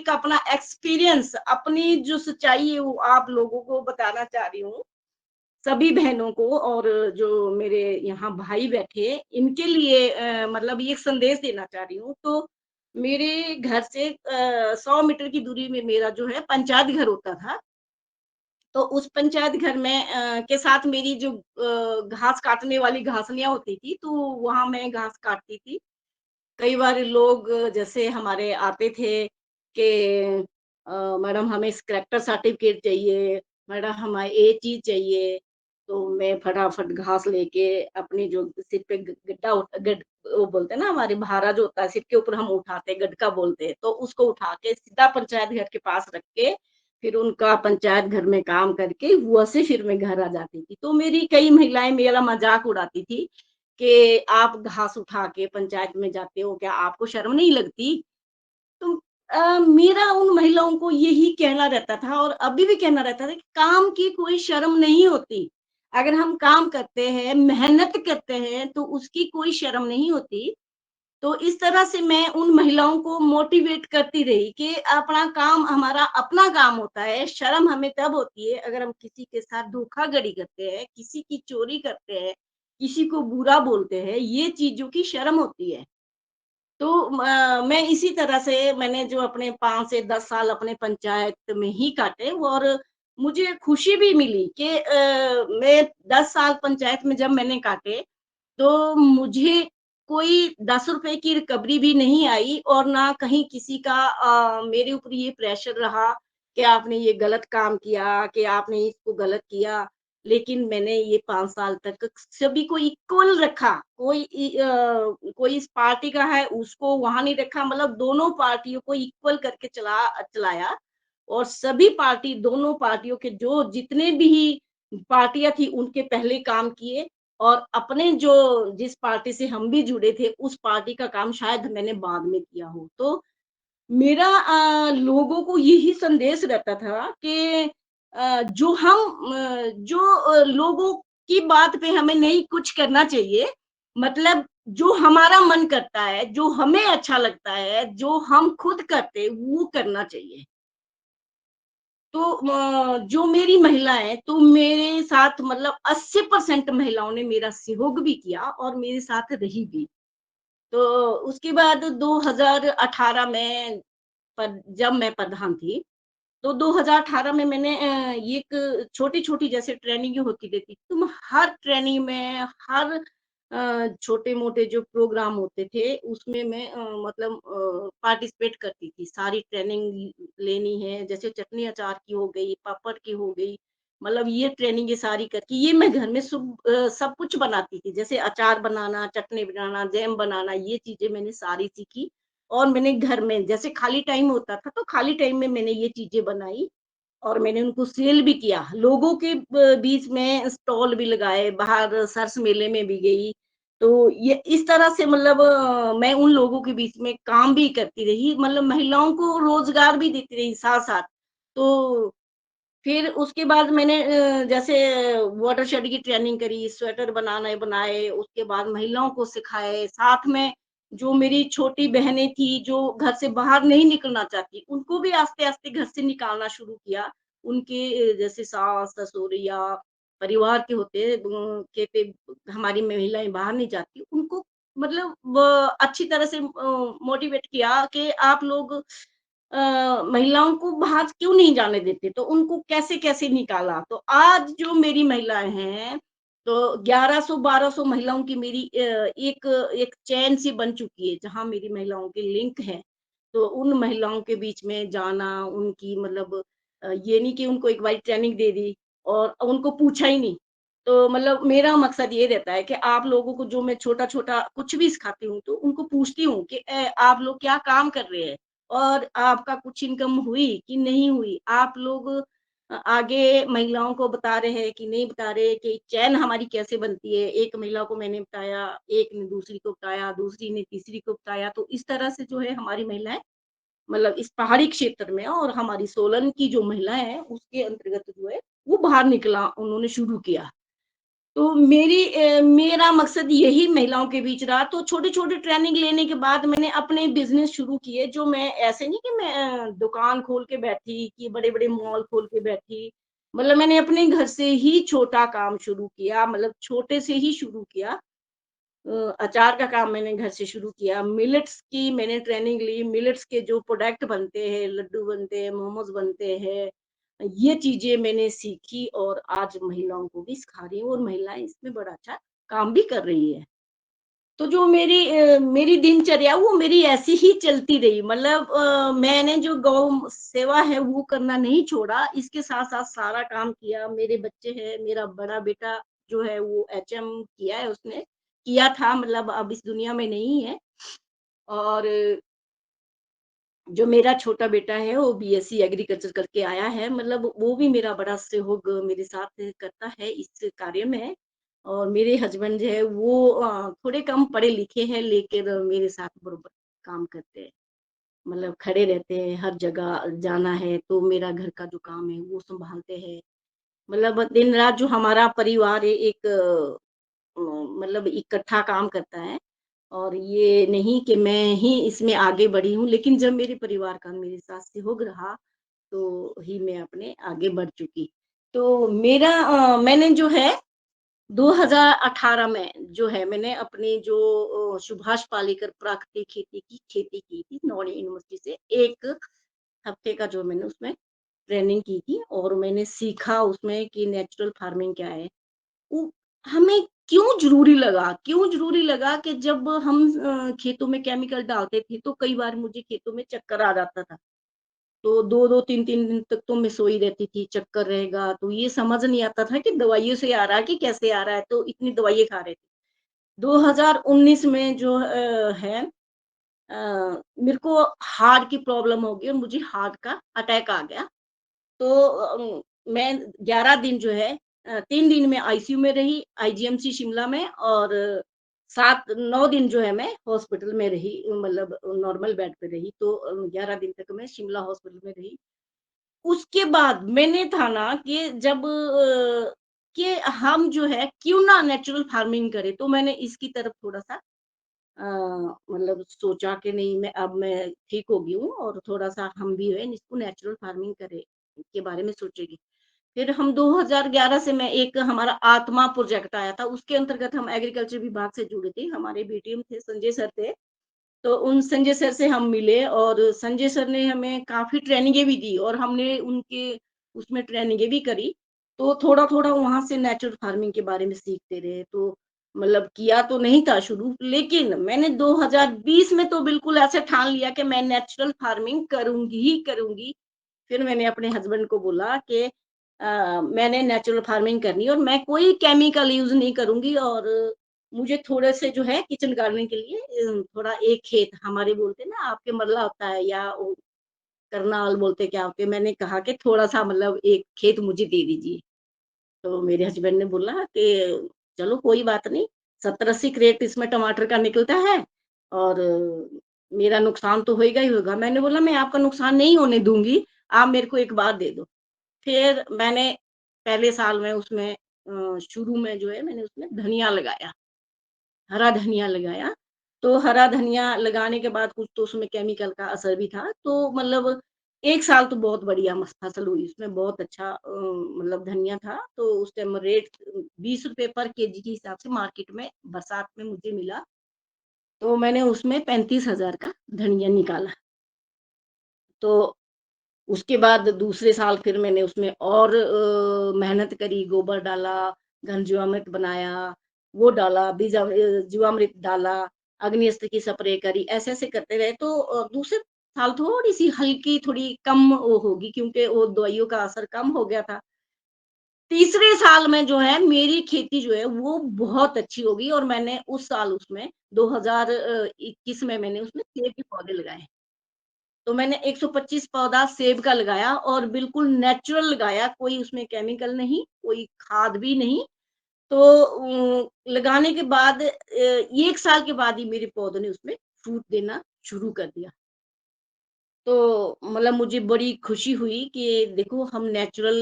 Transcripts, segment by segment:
एक अपना एक्सपीरियंस, अपनी जो सच्चाई है वो आप लोगों को बताना चाह रही हूँ, सभी बहनों को, और जो मेरे यहाँ भाई बैठे, इनके लिए मतलब ये संदेश देना चाह रही हूँ। तो मेरे घर से 100 मीटर की दूरी में मेरा जो है पंचायत घर होता था। तो उस पंचायत घर में के साथ मेरी जो घास काटने वाली घासनियाँ होती थी, तो वहाँ मैं घास काटती थी। कई बार लोग जैसे हमारे आते थे कि मैडम हमें इस करैक्टर सर्टिफ़िकेट चाहिए, मैडम हमें ये चीज़ चाहिए, तो मैं फटाफट घास लेके अपनी जो सिर पे ग गड्ढा होता गड वो बोलते हैं ना, हमारी भारा जो होता है सिर के ऊपर हम उठाते हैं, गटका बोलते हैं, तो उसको उठा के सीधा पंचायत घर के पास रख के, फिर उनका पंचायत घर में काम करके वहाँ से फिर मैं घर आ जाती थी। तो मेरी कई महिलाएँ मेरा मज़ाक उड़ाती थी कि आप घास उठा के पंचायत में जाते हो, क्या आपको शर्म नहीं लगती? तो मेरा उन महिलाओं को यही कहना रहता था, और अभी भी कहना रहता था कि काम की कोई शर्म नहीं होती। अगर हम काम करते हैं, मेहनत करते हैं, तो उसकी कोई शर्म नहीं होती। तो इस तरह से मैं उन महिलाओं को मोटिवेट करती रही कि अपना काम हमारा अपना काम होता है, शर्म हमें तब होती है अगर हम किसी के साथ धोखाधड़ी करते हैं, किसी की चोरी करते हैं, किसी को बुरा बोलते हैं, ये चीज़ों की शर्म होती है। तो मैं इसी तरह से मैंने जो अपने 5 से 10 साल अपने पंचायत में ही काटे, और मुझे खुशी भी मिली कि मैं 10 साल पंचायत में जब मैंने काटे, तो मुझे कोई ₹10 की रिकवरी भी नहीं आई, और ना कहीं किसी का मेरे ऊपर ये प्रेशर रहा कि आपने ये गलत काम किया, कि आपने इसको गलत किया। लेकिन मैंने ये 5 साल तक सभी को इक्वल रखा। कोई इस पार्टी का है उसको वहाँ नहीं रखा, मतलब दोनों पार्टियों को इक्वल करके चलाया, और सभी पार्टी, दोनों पार्टियों के जो जितने भी पार्टियाँ थी उनके पहले काम किए, और अपने जो जिस पार्टी से हम भी जुड़े थे, उस पार्टी का काम शायद मैंने बाद में किया हो। तो मेरा लोगों को यही संदेश रहता था कि लोगों की बात पे हमें नहीं कुछ करना चाहिए। मतलब जो हमारा मन करता है, जो हमें अच्छा लगता है, जो हम खुद करते हैं, वो करना चाहिए। तो जो मेरी महिलाएँ, तो मेरे साथ मतलब 80% महिलाओं ने मेरा सहयोग भी किया और मेरे साथ रही भी। तो उसके बाद 2018 में जब मैं प्रधान थी, तो 2018 में मैंने ये एक छोटी-छोटी जैसे ट्रेनिंग होती रहती, तो मैं हर ट्रेनिंग में, हर छोटे-मोटे जो प्रोग्राम होते थे, उसमें मैं मतलब पार्टिसिपेट करती थी। सारी ट्रेनिंग लेनी है, जैसे चटनी अचार की हो गई, पापड़ की हो गई, मतलब ये ट्रेनिंग ये सारी करके ये मैं घर में सब कुछ बनाती थी। जैसे अचार बनाना, चटनी बनाना, जैम बनाना, ये चीज़ें मैंने सारी सीखी, और मैंने घर में जैसे खाली टाइम होता था, तो खाली टाइम में मैंने ये चीज़ें बनाई, और मैंने उनको सेल भी किया। लोगों के बीच में स्टॉल भी लगाए, बाहर सरस मेले में भी गई। तो ये इस तरह से मतलब मैं उन लोगों के बीच में काम भी करती रही, मतलब महिलाओं को रोज़गार भी देती रही साथ-साथ। तो फिर उसके बाद मैंने जैसे वाटर शेड की ट्रेनिंग करी, स्वेटर बनाने बनाए, उसके बाद महिलाओं को सिखाए, साथ में जो मेरी छोटी बहनें थी, जो घर से बाहर नहीं निकलना चाहती, उनको भी आस्ते-आस्ते घर से निकालना शुरू किया। उनके जैसे सास-ससुर या परिवार के होते कहते हमारी महिलाएँ बाहर नहीं जाती, उनको मतलब अच्छी तरह से मोटिवेट किया कि आप लोग महिलाओं को बाहर क्यों नहीं जाने देते, तो उनको कैसे-कैसे निकाला। तो आज जो मेरी महिलाएँ हैं, तो 1100-1200 महिलाओं की मेरी एक एक चेन सी बन चुकी है, जहाँ मेरी महिलाओं के लिंक हैं। तो उन महिलाओं के बीच में जाना, उनकी मतलब ये नहीं कि उनको एक बारी ट्रेनिंग दे दी और उनको पूछा ही नहीं। तो मतलब मेरा मकसद ये रहता है कि आप लोगों को जो मैं छोटा-छोटा कुछ भी सिखाती हूँ, तो उनको पूछती हूँ कि आप लोग क्या काम कर रहे हैं? और आपका कुछ इनकम हुई कि नहीं हुई? आप लोग आगे महिलाओं को बता रहे हैं कि नहीं बता रहे कि चैन हमारी कैसे बनती है? एक महिला को मैंने बताया, एक ने दूसरी को बताया, दूसरी ने तीसरी को बताया, तो इस तरह से जो है हमारी महिलाएँ मतलब इस पहाड़ी क्षेत्र में, और हमारी सोलन की जो महिलाएँ हैं, उसके अंतर्गत जो है, वो बाहर निकला उन्होंने शुरू किया। तो मेरा मकसद यही महिलाओं के बीच रहा, तो छोटे-छोटे ट्रेनिंग लेने के बाद मैंने अपने बिज़नेस शुरू किए, जो मैं ऐसे नहीं कि मैं दुकान खोल के बैठी, कि बड़े-बड़े मॉल खोल के बैठी। मतलब मैंने अपने घर से ही छोटा काम शुरू किया, मतलब छोटे से ही शुरू किया। अचार का काम मैंने घर से शुरू किया, मिलेट्स की मैंने ट्रेनिंग ली, मिलेट्स के जो प्रोडक्ट बनते हैं, लड्डू बनते हैं, मोमोज़ बनते हैं, ये चीज़ें मैंने सीखी और आज महिलाओं को भी सिखा रही हूँ और महिलाएँ इसमें बड़ा अच्छा काम भी कर रही हैं। तो जो मेरी दिनचर्या वो मेरी ऐसी ही चलती रही, मतलब मैंने जो गौ सेवा है वो करना नहीं छोड़ा, इसके साथ-साथ सारा काम किया। मेरे बच्चे हैं, मेरा बड़ा बेटा जो है वो एचएम किया है उसने, किया था, मतलब अब इस दुनिया में नहीं है। और जो मेरा छोटा बेटा है वो बीएससी एग्रीकल्चर करके आया है, मतलब वो भी मेरा बड़ा सहयोग मेरे साथ करता है इस कार्य में। और मेरे हस्बैंड जो है वो थोड़े कम पढ़े लिखे हैं, लेकिन मेरे साथ बरोबर काम करते हैं। मतलब खड़े रहते हैं, हर जगह जाना है तो मेरा घर का जो काम है वो सँभालते हैं। मतलब दिन-रात जो हमारा परिवार है एक मतलब इकट्ठा काम करता है। और ये नहीं कि मैं ही इसमें आगे बढ़ी हूँ, लेकिन जब मेरे परिवार का मेरे साथ सहयोग रहा, तो ही मैं अपने आगे बढ़ चुकी। तो मैंने जो है 2018 में जो है मैंने अपनी जो सुभाष पालेकर प्राकृतिक खेती की खेती की थी, नॉन यूनिवर्सिटी से 1 हफ्ते का जो मैंने उसमें ट्रेनिंग की थी और मैंने सीखा उसमें कि नेचुरल फार्मिंग क्या है। उ हमें क्यों ज़रूरी लगा कि जब हम खेतों में केमिकल डालते थे, तो कई बार मुझे खेतों में चक्कर आ जाता था। तो 2-2 3-3 दिन तक तो मैं सोई रहती थी, चक्कर रहेगा, तो ये समझ नहीं आता था कि दवाइयों से आ रहा है कि कैसे आ रहा है, तो इतनी दवाइयाँ खा रहे थे। 2019 में जो है मेरे को हार्ट की प्रॉब्लम हो गई और मुझे हार्ट का अटैक आ गया। तो मैं 11 दिन जो है 3 दिन मैं आईसीयू में रही, आईजीएमसी शिमला में, और 7-9 दिन जो है मैं हॉस्पिटल में रही, मतलब नॉर्मल बेड पे रही। तो 11 दिन तक मैं शिमला हॉस्पिटल में रही। उसके बाद मैंने था ना कि जब कि हम जो है क्यों ना नेचुरल फार्मिंग करें, तो मैंने इसकी तरफ थोड़ा-सा अ, मतलब सोचा कि नहीं, मैं ठीक हो गई हूँ और थोड़ा-सा हम भी है इसको नेचुरल फार्मिंग करें, के बारे में सोचेंगे। फिर हम 2011 से मैं एक हमारा आत्मा प्रोजेक्ट आया था, उसके अंतर्गत हम एग्रीकल्चर विभाग से जुड़े थे। हमारे बीटीएम थे, संजय सर थे। तो उन संजय सर से हम मिले और संजय सर ने हमें काफ़ी ट्रेनिंगें भी दी और हमने उनके उसमें ट्रेनिंगें भी करी। तो थोड़ा-थोड़ा वहाँ से नेचुरल फार्मिंग के बारे में सीखते रहे। तो मतलब किया तो नहीं था शुरू, लेकिन मैंने 2020 में तो बिल्कुल ऐसे ठान लिया कि मैं नेचुरल फार्मिंग करूँगी ही करूँगी। फिर मैंने अपने हस्बैंड को बोला कि मैंने नेचुरल फार्मिंग करनी है और मैं कोई केमिकल यूज़ नहीं करूँगी, और मुझे थोड़े से जो है किचन गार्डनिंग के लिए थोड़ा एक खेत हमारे बोलते हैं ना, आपके मरला होता है या वो करनाल बोलते हैं क्या होते हैं, मैंने कहा कि थोड़ा-सा मतलब एक खेत मुझे दे दीजिए। तो मेरे हस्बैंड ने बोला कि चलो कोई बात नहीं, 70-80 क्रेट इसमें टमाटर का निकलता है और मेरा नुकसान तो होएगा ही होगा। मैंने बोला मैं आपका नुकसान नहीं होने दूँगी, आप मेरे को एक बात दे दो। फिर मैंने पहले साल में उसमें शुरू में जो है मैंने उसमें धनिया लगाया, हरा धनिया लगाया। तो हरा धनिया लगाने के बाद कुछ तो उसमें केमिकल का असर भी था। तो मतलब 1 साल तो बहुत बढ़िया फसल हुई उसमें, बहुत अच्छा मतलब धनिया था। तो उस टाइम रेट ₹20 पर केजी के हिसाब से मार्केट में बरसात में मुझे मिला। तो मैंने उसमें 35,000 का धनिया निकाला। तो उसके बाद दूसरे साल फिर मैंने उसमें और मेहनत करी, गोबर डाला, घन जीवामृत बनाया, वो डाला, जीवामृत डाला, अग्नि अस्त्र की स्प्रे करी, ऐसे-ऐसे करते रहे। तो दूसरे साल थोड़ी-सी हल्की थोड़ी कम वो होगी क्योंकि वो दवाइयों का असर कम हो गया था। तीसरे साल में जो है मेरी खेती जो है वो बहुत अच्छी हो गई और मैंने उस साल उसमें 2021 में मैंने उसमें सेब के पौधे लगाए। तो मैंने 125 पौधा सेब का लगाया और बिल्कुल नेचुरल लगाया, कोई उसमें केमिकल नहीं, कोई खाद भी नहीं। तो लगाने के बाद 1 साल के बाद ही मेरे पौधों ने उसमें फ्रूट देना शुरू कर दिया। तो मतलब मुझे बड़ी खुशी हुई कि देखो हम नेचुरल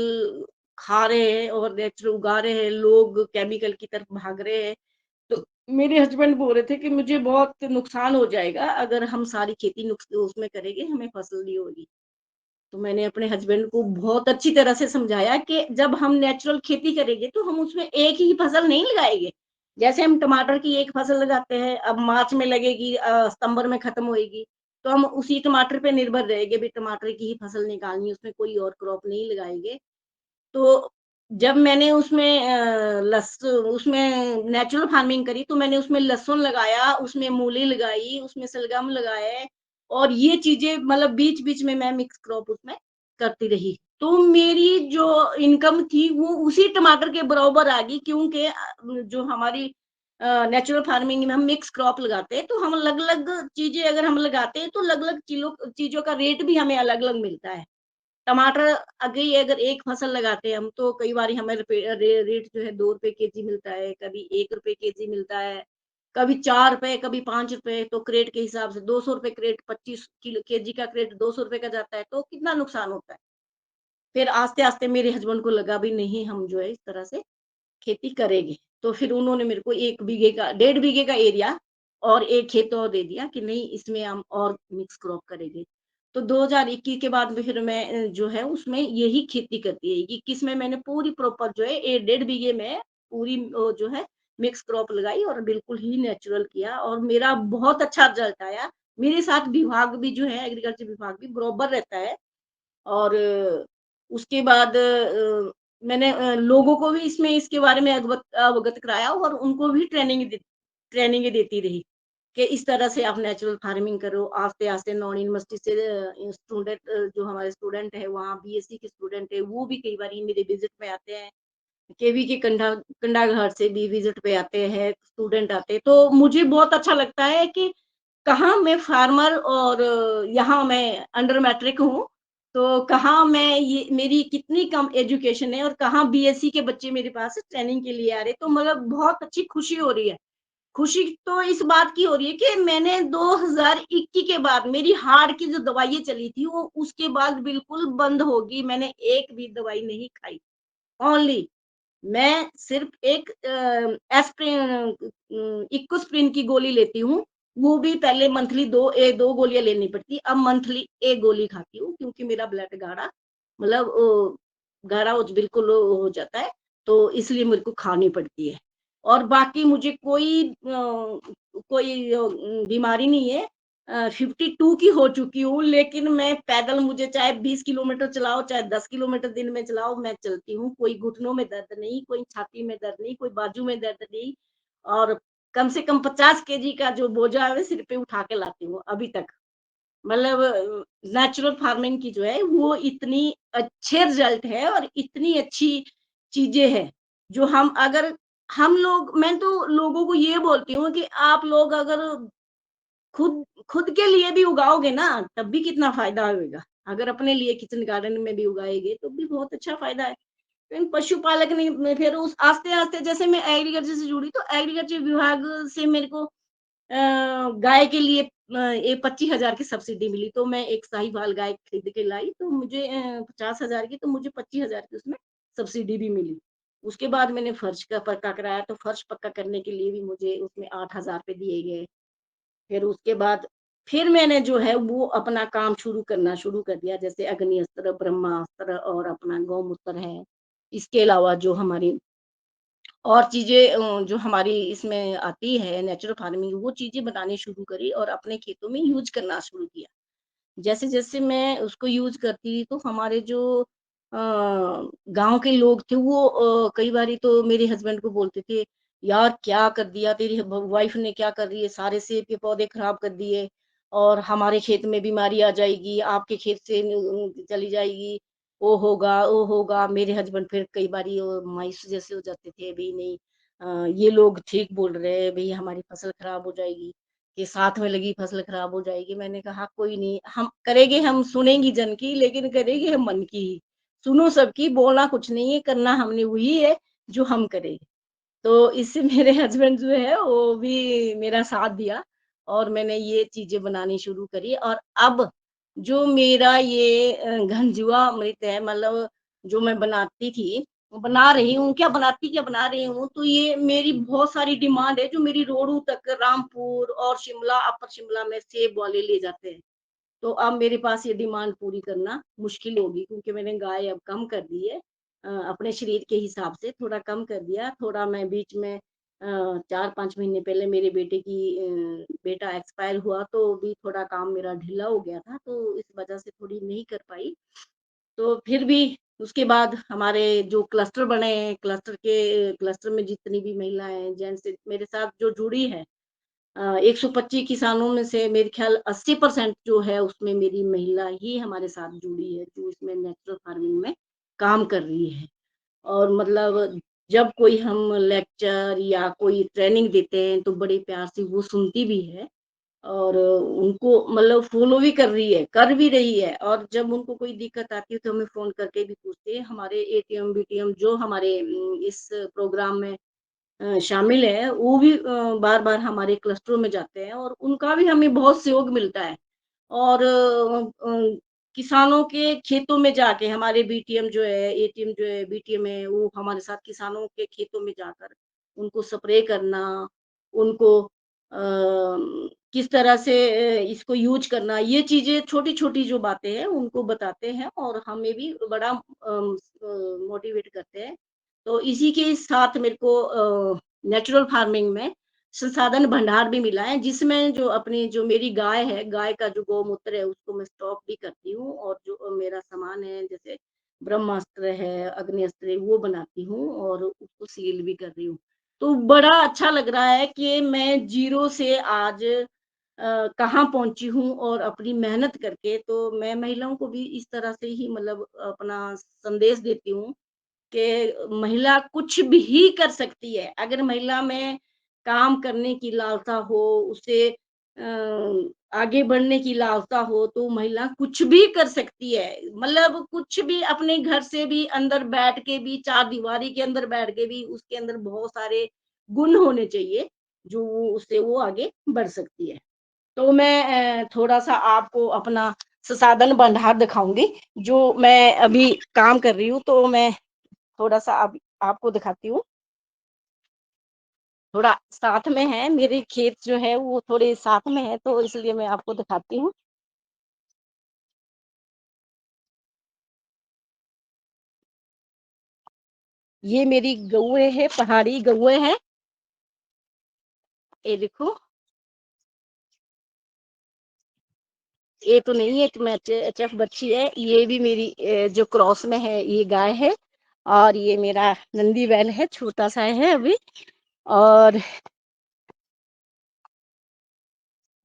खा रहे हैं और नेचुरल उगा रहे हैं, लोग केमिकल की तरफ भाग रहे हैं। तो मेरे हस्बैंड बोल रहे थे कि मुझे बहुत नुकसान हो जाएगा अगर हम सारी खेती नुक्स उसमें करेंगे, हमें फसल नहीं होगी। तो मैंने अपने हस्बैंड को बहुत अच्छी तरह से समझाया कि जब हम नेचुरल खेती करेंगे तो हम उसमें एक ही फसल नहीं लगाएँगे। जैसे हम टमाटर की एक फसल लगाते हैं, अब मार्च में लगेगी सितंबर में खत्म होएगी, तो हम उसी टमाटर पे निर्भर रहेंगे, भई टमाटर की ही फसल निकालनी है, उसमें कोई और क्रॉप नहीं लगाएँगे। तो जब मैंने उसमें उसमें नेचुरल फार्मिंग करी तो मैंने उसमें लहसुन लगाया, उसमें मूली लगाई, उसमें शलगम लगाए और ये चीज़ें मतलब बीच-बीच में मैं मिक्स क्रॉप उसमें करती रही। तो मेरी जो इनकम थी वो उसी टमाटर के बराबर आ गई क्योंकि जो हमारी नेचुरल फार्मिंग में हम मिक्स क्रॉप लगाते हैं, तो हम अलग-अलग चीज़ें अगर हम लगाते हैं तो अलग-अलग चीज़ों का रेट भी हमें अलग-अलग मिलता है। टमाटर अभी अगर एक फसल लगाते हैं हम तो कई बारी हमें रेट जो है ₹2 केजी मिलता है, कभी ₹1 केजी मिलता है, कभी ₹4 कभी ₹5 तो क्रेट के हिसाब से ₹200 क्रेट 25 किलो केजी का क्रेट ₹200 का जाता है, तो कितना नुकसान होता है। फिर आस्ते-आस्ते मेरे हस्बैंड को लगा भी नहीं हम जो है इस तरह से खेती करेंगे। तो फिर उन्होंने मेरे को 1 बीघे का 1.5 बीघे का एरिया और 1 खेत और दे दिया कि नहीं इसमें हम और मिक्स क्रॉप करेंगे। तो 2021 के बाद में फिर मैं जो है उसमें यही खेती करती है। 21 में मैंने पूरी प्रॉपर जो है 1.5 बीघे में पूरी जो है मिक्स क्रॉप लगाई और बिल्कुल ही नेचुरल किया और मेरा बहुत अच्छा रिज़ल्ट आया। मेरे साथ विभाग भी जो है एग्रीकल्चर विभाग भी बरोबर रहता है। और उसके बाद मैंने लोगों को भी इसमें इसके बारे में अवगत कराया और उनको भी ट्रेनिंग देती रही कि इस तरह से आप नेचुरल फार्मिंग करो। आस्ते-आस्ते नॉन यूनिवर्सिटी से स्टूडेंट जो हमारे स्टूडेंट हैं वहाँ बीएससी के स्टूडेंट हैं, वो भी कई बारी मेरे विज़िट में आते हैं। केवी के कंडाघाट से भी विज़िट पे आते हैं, स्टूडेंट आते हैं। तो मुझे बहुत अच्छा लगता है कि कहाँ मैं फार्मर और यहाँ मैं अंडर मैट्रिक हूँ, तो कहाँ मैं ये मेरी कितनी कम एजुकेशन है और कहाँ बीएससी के बच्चे मेरे पास ट्रेनिंग के लिए आ रहे हैं, तो मतलब बहुत अच्छी खुशी हो रही है। खुशी तो इस बात की हो रही है कि मैंने 2021 के बाद मेरी हार्ट की जो दवाइयाँ चली थी, वो उसके बाद बिल्कुल बंद हो गई, मैंने एक भी दवाई नहीं खाई, ओनली मैं सिर्फ़ एक इकोस्प्रिन की गोली लेती हूँ, वो भी पहले मंथली 2 गोलियाँ लेनी पड़ती, अब मंथली 1 गोली खाती हूँ क्योंकि मेरा ब्लड गाढ़ा मतलब गाढ़ा हो बिल्कुल हो जाता है, तो इसलिए मेरे को खानी पड़ती है। और बाकी मुझे कोई बीमारी नहीं है 52 की हो चुकी हूँ, लेकिन मैं पैदल मुझे चाहे 20 किलोमीटर चलाओ, चाहे 10 किलोमीटर दिन में चलाओ, मैं चलती हूँ। कोई घुटनों में दर्द नहीं, कोई छाती में दर्द नहीं, कोई बाजू में दर्द नहीं और कम से कम 50 केजी का जो बोझा है, सिर पे उठा के लाती हूँ अभी तक। मतलब नेचुरल फार्मिंग की जो है, वो इतनी अच्छे रिज़ल्ट है और इतनी अच्छी चीज़ें हैं, जो हम अगर हम लोग मैं तो लोगों को ये बोलती हूँ कि आप लोग अगर खुद खुद के लिए भी उगाओगे ना, तब भी कितना फ़ायदा होएगा। अगर अपने लिए किचन गार्डन में भी उगाएँगे, तो भी बहुत अच्छा फ़ायदा है। लेकिन पशुपालक ने में फिर उस आस्ते-आस्ते जैसे मैं एग्रीकल्चर से जुड़ी, तो एग्रीकल्चर विभाग से मेरे को गाय के लिए ये 25,000 की सब्सिडी मिली, तो मैं एक साहीवाल गाय खरीद के लाई, तो मुझे 50,000 की तो मुझे 25,000 की उसमें सब्सिडी भी मिली। उसके बाद मैंने फर्श का पक्का कराया, तो फर्श पक्का करने के लिए भी मुझे उसमें 8,000 रुपए दिए गए। फिर उसके बाद फिर मैंने जो है वो अपना काम शुरू कर दिया जैसे अग्नि अस्त्र, ब्रह्मास्त्र और अपना गौमूत्र है। इसके अलावा जो हमारी और चीज़ें जो हमारी इसमें आती है नेचुरल फार्मिंग वो चीज़ें बनानी शुरू करी और अपने खेतों में यूज़ करना शुरू किया। जैसे-जैसे मैं उसको यूज़ करती तो हमारे जो गाँव के लोग थे वो कई बारी तो मेरे हस्बैंड को बोलते थे, "यार क्या कर दिया तेरी वाइफ़ ने क्या कर रही है, सारे सेब के पौधे खराब कर दिए और हमारे खेत में बीमारी आ जाएगी, आपके खेत से चली जाएगी, वो होगा।" मेरे हस्बैंड फिर कई बारी मायूस जैसे हो जाते थे, भई नहीं ये लोग ठीक बोल रहे हैं, भई हमारी फसल खराब हो जाएगी। कि साथ में लगी फसल खराब हो जाएगी। मैंने कहा कोई नहीं, हम करेंगे हम सुनेंगी जन की लेकिन करेंगे हम मन की ही। सुनो सबकी, बोलना कुछ नहीं है, करना हमने वही है जो हम करेंगे। तो इससे मेरे हस्बैंड जो है वो भी मेरा साथ दिया और मैंने ये चीज़ें बनानी शुरू करी और अब जो मेरा ये घनजुआ अमृत है मतलब जो मैं बनाती थी, बना रही हूँ, क्या बना रही हूँ, तो ये मेरी बहुत सारी डिमांड है जो मेरी रोडू तक रामपुर और शिमला, अपर शिमला में सेब वाले ले जाते हैं। तो अब मेरे पास ये डिमांड पूरी करना मुश्किल होगी क्योंकि मैंने गाय अब कम कर दी है। अपने शरीर के हिसाब से थोड़ा कम कर दिया। थोड़ा मैं बीच में 4-5 महीने पहले मेरे बेटा एक्सपायर हुआ तो भी थोड़ा काम मेरा ढीला हो गया था, तो इस वजह से थोड़ी नहीं कर पाई। तो फिर भी उसके बाद हमारे जो क्लस्टर बने हैं, क्लस्टर में जितनी भी महिलाएँ हैं, जेंट्स मेरे साथ जो जुड़ी है 125 किसानों में से मेरे ख़्याल 80% जो है उसमें मेरी महिला ही हमारे साथ जुड़ी है, जो इसमें नेचुरल फार्मिंग में काम कर रही है। और मतलब जब कोई हम लेक्चर या कोई ट्रेनिंग देते हैं तो बड़े प्यार से वो सुनती भी है और उनको मतलब फ़ॉलो भी कर भी रही है और जब उनको कोई दिक्कत आती है तो हमें फ़ोन करके भी पूछते हैं। हमारे एटीएम, बीटीएम जो हमारे इस प्रोग्राम में शामिल है, वो भी बार-बार हमारे क्लस्टरों में जाते हैं और उनका भी हमें बहुत सहयोग मिलता है। और किसानों के खेतों में जाके हमारे बीटीएम जो है, एटीएम जो है, बीटीएम है, वो हमारे साथ किसानों के खेतों में जाकर उनको स्प्रे करना, उनको किस तरह से इसको यूज़ करना, ये चीज़ें छोटी-छोटी जो बातें हैं, उनको बताते हैं और हमें भी बड़ा मोटिवेट करते हैं। तो इसी के साथ मेरे को नेचुरल फार्मिंग में संसाधन भंडार भी मिला है, जिसमें जो मेरी गाय है, गाय का जो गौमूत्र है, उसको मैं स्टॉक भी करती हूँ और जो मेरा सामान है, जैसे ब्रह्मास्त्र है, अग्नि अस्त्र है, वो बनाती हूँ और उसको सील भी कर रही हूँ। तो बड़ा अच्छा लग रहा है कि मैं ज़ीरो से आज कहाँ पहुँची हूँ और अपनी मेहनत करके तो मैं महिलाओं को भी इस तरह से ही मतलब अपना संदेश देती हूँ कि महिला कुछ भी कर सकती है। अगर महिला में काम करने की लालसा हो, उसे आगे बढ़ने की लालसा हो, तो महिला कुछ भी कर सकती है। मतलब कुछ भी अपने घर से भी अंदर बैठ के भी, चारदीवारी के अंदर बैठ के भी उसके अंदर बहुत सारे गुण होने चाहिए, जो उससे वो आगे बढ़ सकती है। तो मैं थोड़ा-सा आपको अपना संसाधन भंडार दिखाऊँगी, जो मैं अभी काम कर रही हूँ, तो मैं थोड़ा-सा अब आपको दिखाती हूँ। थोड़ा साथ में है, मेरे खेत जो है वो थोड़े साथ में है, तो इसलिए मैं आपको दिखाती हूँ। ये मेरी गौएँ हैं, पहाड़ी गौएँ हैं। ये देखो, ये तो नहीं है, एक मैं एचएफ बच्ची है। ये भी मेरी जो क्रॉस में है, ये गाय है और ये मेरा नंदी बैल है, छोटा-सा है अभी। और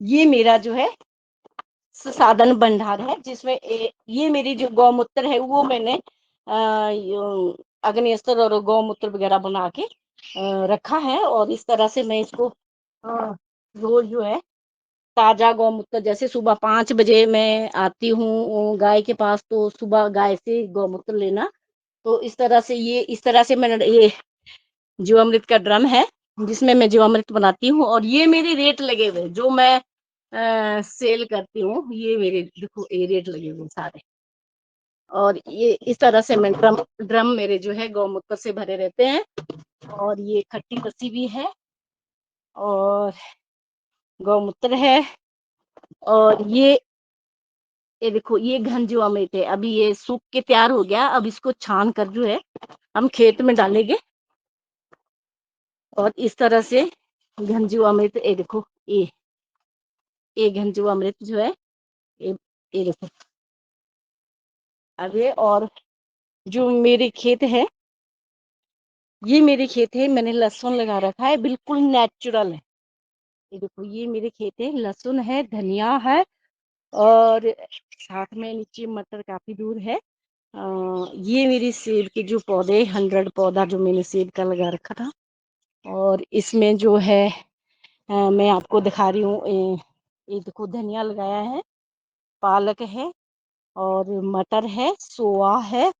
ये मेरा जो है संसाधन भंडार है जिसमें ये मेरी जो गौमूत्र है वो मैंने अग्नि अस्त्र और गौमूत्र वगैरह बना के रखा है और इस तरह से मैं इसको अ, रोज जो है ताजा गौमूत्र जैसे सुबह 5 बजे मैं आती हूँ गाय के पास तो सुबह गाय से गौमूत्र लेना तो इस तरह से मैंने ये जीवामृत का ड्रम है जिसमें मैं जीवामृत बनाती हूँ और ये मेरे रेट लगे हुए जो मैं सेल करती हूँ ये मेरे देखो ये रेट लगे हुए सारे और ये इस तरह से मैं ड्रम ड्रम मेरे जो है गौमूत्र से भरे रहते हैं और ये खट्टी लस्सी भी है और गौमूत्र है और ये देखो ये घन जीवामृत है अभी ये सूख के तैयार हो गया अब इसको छान कर जो है हम खेत में डालेंगे और इस तरह से घन जीवामृत ये देखो ये घन जीवामृत जो है ये ये देखो अब ये और जो मेरे खेत है ये मेरे खेत है मैंने लहसुन लगा रखा है बिल्कुल नेचुरल है ये देखो ये मेरे खेत है लहसुन है धनिया है और साथ में नीचे मटर काफी दूर है ये मेरी सेब के जो पौधे 100 पौधा जो मैंने सेब का लगा रखा था और इसमें जो है मैं आपको दिखा रही हूँ ये देखो धनिया लगाया है पालक है और मटर है सोआ है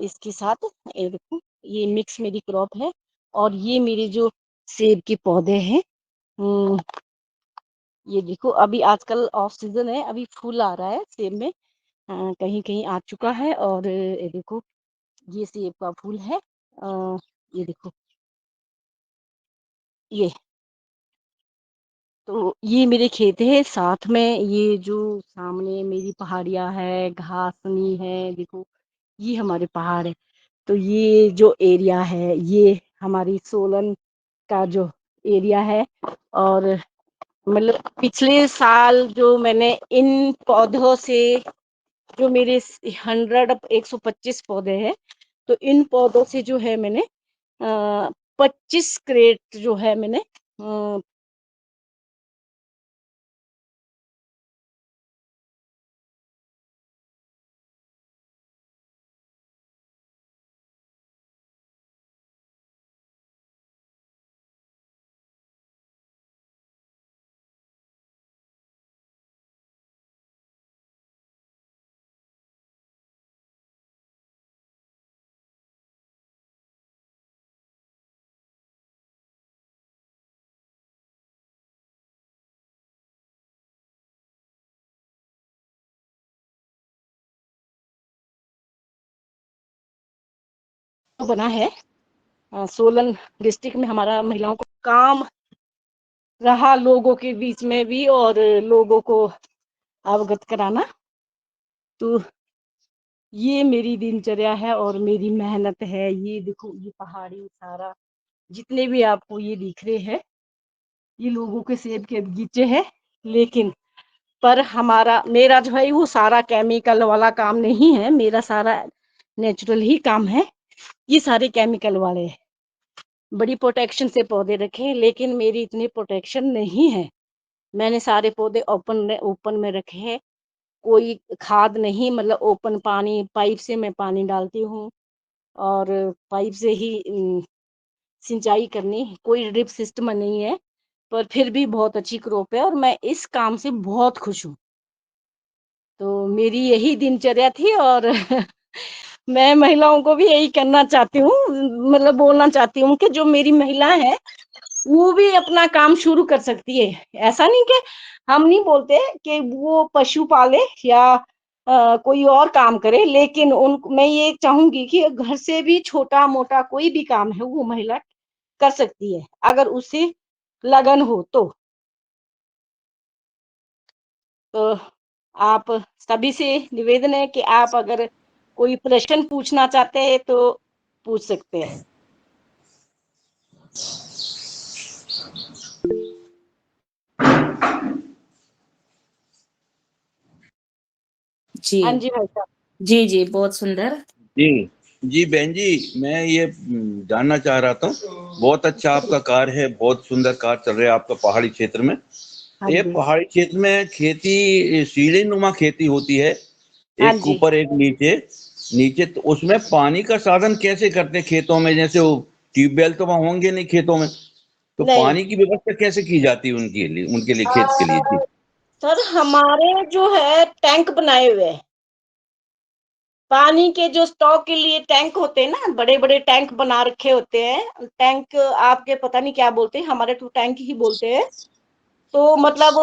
इसके साथ ये देखो ये मिक्स मेरी क्रॉप है और ये मेरे जो सेब के पौधे हैं अम, ये देखो अभी आजकल ऑफ सीजन है अभी फूल आ रहा है सेब में कहीं कहीं आ चुका है और ये देखो ये सेब का फूल है। ये देखो, ये तो ये मेरे खेत है, साथ में ये जो सामने मेरी पहाड़ियाँ है, घासनी है, देखो ये हमारे पहाड़ है। तो ये जो एरिया है, ये हमारी सोलन का जो एरिया है। और मतलब पिछले साल जो मैंने इन पौधों से, जो मेरे 125 पौधे हैं, तो इन पौधों से जो है मैंने 25 क्रेट जो है मैंने बना है। सोलन डिस्ट्रिक्ट में हमारा महिलाओं को काम रहा, लोगों के बीच में भी और लोगों को अवगत कराना। तो ये मेरी दिनचर्या है और मेरी मेहनत है। ये देखो, ये पहाड़ी सारा जितने भी आपको ये दिख रहे हैं, ये लोगों के सेब के बगीचे हैं। लेकिन पर हमारा मेरा जो है वो सारा केमिकल वाला काम नहीं है, मेरा सारा नेचुरल ही काम है। ये सारे केमिकल वाले हैं। बड़ी प्रोटेक्शन से पौधे रखे हैं, लेकिन मेरी इतनी प्रोटेक्शन नहीं है। मैंने सारे पौधे ओपन में रखे हैं। कोई खाद नहीं, मतलब ओपन पानी, पाइप से मैं पानी डालती हूँ और पाइप से ही सिंचाई करनी। कोई ड्रिप सिस्टम नहीं है, पर फिर भी बहुत अच्छी क्रॉप है और मैं इस काम से बहुत खुश हूँ। तो मेरी यही दिनचर्या थी और मैं महिलाओं को भी यही करना चाहती हूँ, मतलब बोलना चाहती हूँ कि जो मेरी महिलाएं हैं वो भी अपना काम शुरू कर सकती है। ऐसा नहीं कि हम नहीं बोलते कि वो पशु पाले या कोई और काम करे, लेकिन उन मैं ये चाहूंगी कि घर से भी छोटा मोटा कोई भी काम है वो महिला कर सकती है, अगर उसे लगन हो तो। तो आप सभी से निवेदन है कि आप अगर कोई प्रश्न पूछना चाहते हैं तो पूछ सकते हैं। जी। हाँ जी भाई साहब। जी, जी, बहुत सुंदर। जी, जी बहन जी, मैं ये जानना चाह रहा था, बहुत अच्छा आपका कार्य है, बहुत सुंदर कार्य चल रहा है आपका पहाड़ी क्षेत्र में। हाँ ये जी। पहाड़ी क्षेत्र में खेती सीढ़ी-नुमा खेती होती है, हाँ एक जी। ऊपर एक नीचे, नीचे तो उसमें पानी का साधन कैसे करते हैं खेतों में? जैसे वो ट्यूबवेल तो वहाँ होंगे नहीं खेतों में, तो नहीं। पानी की व्यवस्था कैसे की जाती है उनके लिए खेत के लिए? जी। सर हमारे जो है टैंक बनाए हुए हैं। पानी के जो स्टॉक के लिए टैंक होते हैं ना, बड़े बड़े टैंक बना रखे होते हैं। टैंक आपके पता नहीं क्या बोलते हैं, हमारे तो टैंक ही बोलते हैं। तो मतलब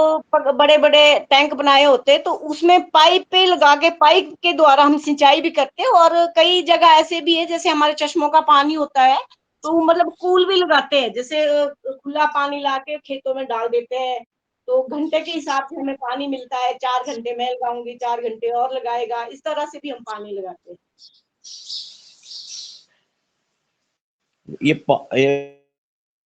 बड़े बड़े टैंक बनाए होते हैं, तो उसमें पाइप पे लगा के, पाइप के द्वारा हम सिंचाई भी करते हैं। और कई जगह ऐसे भी है, जैसे हमारे चश्मों का पानी होता है, तो मतलब कूल भी लगाते हैं, जैसे खुला पानी ला के खेतों में डाल देते हैं। तो घंटे के हिसाब से हमें पानी मिलता है, 4 घंटे मैं लगाऊंगी, 4 घंटे और लगाएगा, इस तरह से भी हम पानी लगाते हैं। ये प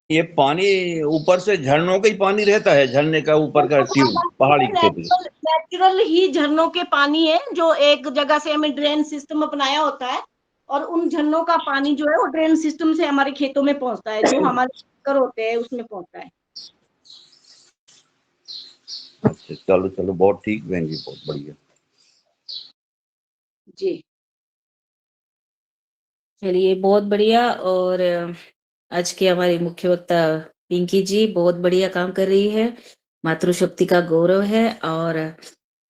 ये पानी ऊपर से झरनों का ही पानी रहता है, झरने का ऊपर का ट्यूब पहाड़ी क्षेत्र में? नेचुरल नेचुरल ही झरनों के पानी है, जो एक जगह से हमें ड्रेन सिस्टम अपनाया होता है। और उन झरनों का पानी जो है वो ड्रेन सिस्टम से हमारे खेतों में पहुंचता है, जो हमारे कर होते हैं उसमें पहुंचता है। अच्छा, चलो, चलो बहुत ठीक बहन जी, बहुत बढ़िया। जी। चलिए, बहुत बढ़िया। और आज की हमारी मुख्य वक्ता पिंकी जी बहुत बढ़िया काम कर रही है। मातृशक्ति का गौरव है और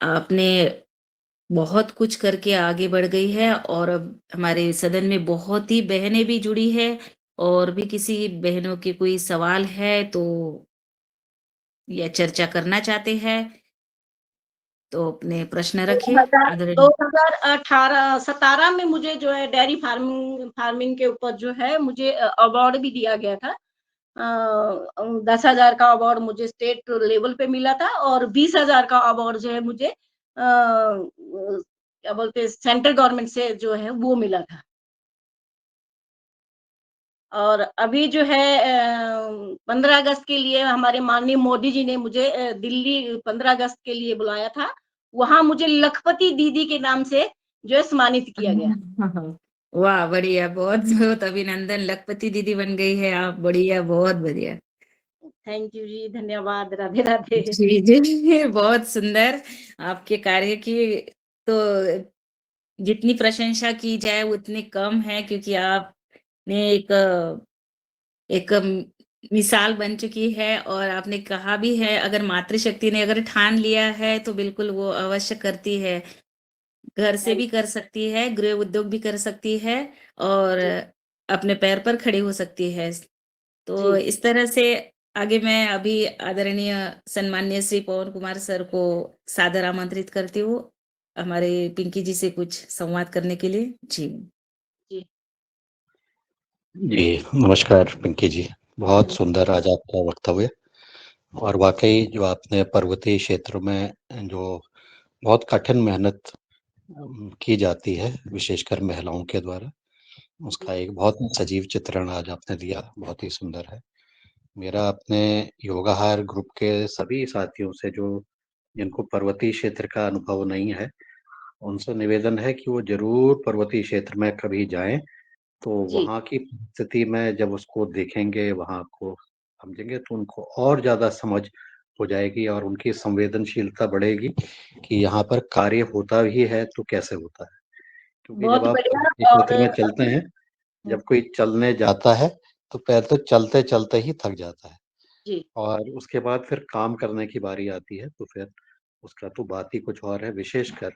आपने बहुत कुछ करके आगे बढ़ गई है और अब हमारे सदन में बहुत ही बहनें भी जुड़ी है और भी किसी बहनों के कोई सवाल है तो या चर्चा करना चाहते हैं तो अपने प्रश्न रखिए दो आदरणीय। हजार 17 में मुझे जो है डेयरी फार्मिंग के ऊपर जो है मुझे अवार्ड भी दिया गया था। 10,000 का अवार्ड मुझे स्टेट लेवल पे मिला था और 20,000 का अवार्ड जो है मुझे क्या बोलते हैं सेंट्रल गवर्नमेंट से जो है वो मिला था। और अभी जो है 15 अगस्त के लिए हमारे माननीय मोदी जी ने मुझे दिल्ली 15 अगस्त के लिए बुलाया था। वहाँ मुझे लखपति दीदी के नाम से जो है सम्मानित किया गया। वाह बढ़िया, बहुत बहुत अभिनंदन, लखपति दीदी बन गई है आप, बढ़िया, बहुत बढ़िया। थैंक यू जी, धन्यवाद, राधे राधे। जी जी बहुत सुंदर आपके कार्य की, तो जितनी प्रशंसा की जाए उतनी कम है, क्योंकि आपने एक मिसाल बन चुकी है, और आपने कहा भी है अगर मातृशक्ति ने अगर ठान लिया है तो बिल्कुल वो अवश्य करती है, घर से थैंक भी कर सकती है, गृह उद्योग भी कर सकती है, और जी, अपने पैर पर खड़ी हो सकती है। तो जी, इस तरह से आगे मैं अभी आदरणीय सम्माननीय श्री पवन कुमार सर को सादर आमंत्रित करती हूँ हमारे पिंकी जी से कुछ संवाद करने के लिए। जी जी, जी नमस्कार पिंकी जी, बहुत नमस्ते। सुंदर आज आपका वक्तव्य। और वाकई जो आपने पर्वतीय क्षेत्र में जो बहुत कठिन मेहनत की जाती है विशेषकर महिलाओं के द्वारा, जी, उसका एक बहुत सजीव चित्रण आज आपने दिया, बहुत ही सुंदर है। मेरा अपने योगाहार ग्रुप के सभी साथियों से जो जिनको पर्वतीय क्षेत्र का अनुभव नहीं है, उनसे निवेदन है कि वो जरूर पर्वतीय क्षेत्र में कभी जाएं, तो जी, वहाँ की स्थिति में जब उसको देखेंगे, वहाँ को समझेंगे, तो उनको और ज़्यादा समझ हो जाएगी और उनकी संवेदनशीलता बढ़ेगी कि यहाँ पर कार्य होता भी है तो कैसे होता है। क्योंकि जब बहुत आप बढ़िया। पर्वतीय और क्षेत्र में चलते हैं, हुँ, जब कोई चलने जाता है, तो पैर तो चलते-चलते ही थक जाता है जी, और उसके बाद फिर काम करने की बारी आती है, तो फिर उसका तो बात ही कुछ और है। विशेषकर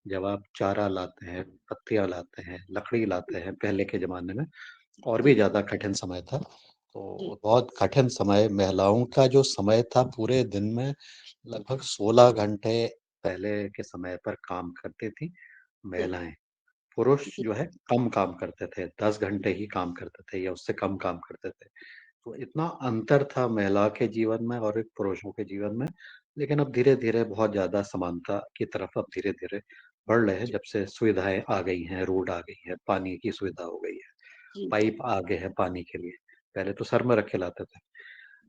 जब आप चारा लाते हैं, पत्तियाँ लाते हैं, लकड़ी लाते हैं, पहले के ज़माने में और भी जी, ज़्यादा कठिन समय था। जी, तो बहुत कठिन समय, महिलाओं का जो समय था पूरे दिन में लगभग 16 घंटे पहले के समय पर काम करती थी जी, महिलाएँ। पुरुष जी, जो है कम काम करते थे, 10 घंटे ही काम करते थे या उससे कम काम करते थे। तो इतना अंतर था महिला के जीवन में और एक पुरुषों के जीवन में। लेकिन अब धीरे-धीरे बहुत ज़्यादा समानता की तरफ अब धीरे-धीरे बढ़ रहे हैं, जी, जब से सुविधाएँ आ गई हैं, रोड आ गई है, पानी की सुविधा हो गई है, जी, पाइप आ गए हैं पानी के लिए। पहले तो सर में रख के लाते थे।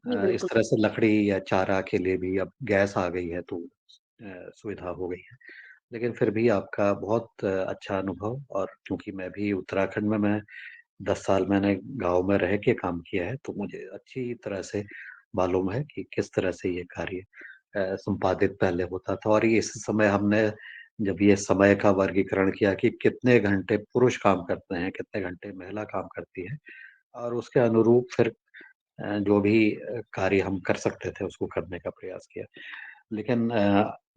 जी, इस बिल्कुल। तरह से लकड़ी या चारा के लिए भी अब गैस आ गई है, तो सुविधा हो गई है। लेकिन फिर भी आपका बहुत अच्छा अनुभव, और क्योंकि मैं भी उत्तराखंड में मैं 10 साल मैंने गाँव में रह के काम किया है, तो मुझे अच्छी तरह से मालूम है कि किस तरह से ये कार्य संपादित पहले होता था। और ये इस समय हमने जब ये समय का वर्गीकरण किया कि कितने घंटे पुरुष काम करते हैं, कितने घंटे महिला काम करती है, और उसके अनुरूप फिर जो भी कार्य हम कर सकते थे उसको करने का प्रयास किया। लेकिन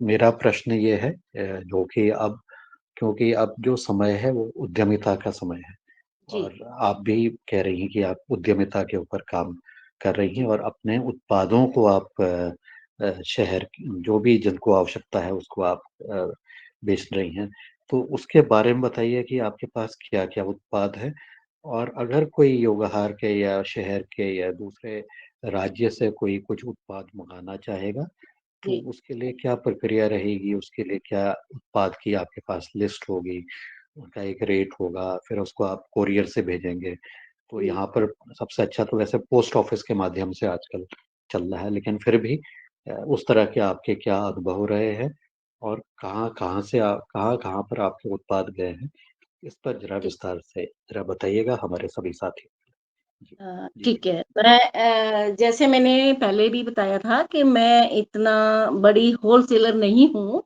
मेरा प्रश्न ये है, जो कि अब क्योंकि अब जो समय है वो उद्यमिता का समय है, जी, और आप भी कह रही हैं कि आप उद्यमिता के ऊपर काम कर रही हैं जी, और अपने उत्पादों को आप शहर जो भी जिनको आवश्यकता है उसको आप अ, बेच रही हैं। तो उसके बारे में बताइए कि आपके पास क्या-क्या उत्पाद हैं? और अगर कोई योगाहार के या शहर के या दूसरे राज्य से कोई कुछ उत्पाद मँगाना चाहेगा, तो जी, उसके लिए क्या प्रक्रिया रहेगी? उसके लिए क्या उत्पाद की आपके पास लिस्ट होगी? उनका एक रेट होगा, फिर उसको आप कोरियर से भेजेंगे। तो जी। यहाँ पर सबसे अच्छा तो वैसे पोस्ट ऑफिस के माध्यम से आजकल चल रहा है, लेकिन फिर भी उस तरह के आपके क्या अनुभव रहे हैं? और कहाँ-कहाँ से कहाँ-कहाँ पर आपके उत्पाद गए हैं? इस पर ज़रा ठीक विस्तार से ज़रा बताइएगा हमारे सभी साथियों को। जी। जी, ठीक है। मैं जैसे मैंने पहले भी बताया था कि मैं इतना बड़ी होलसेलर नहीं हूँ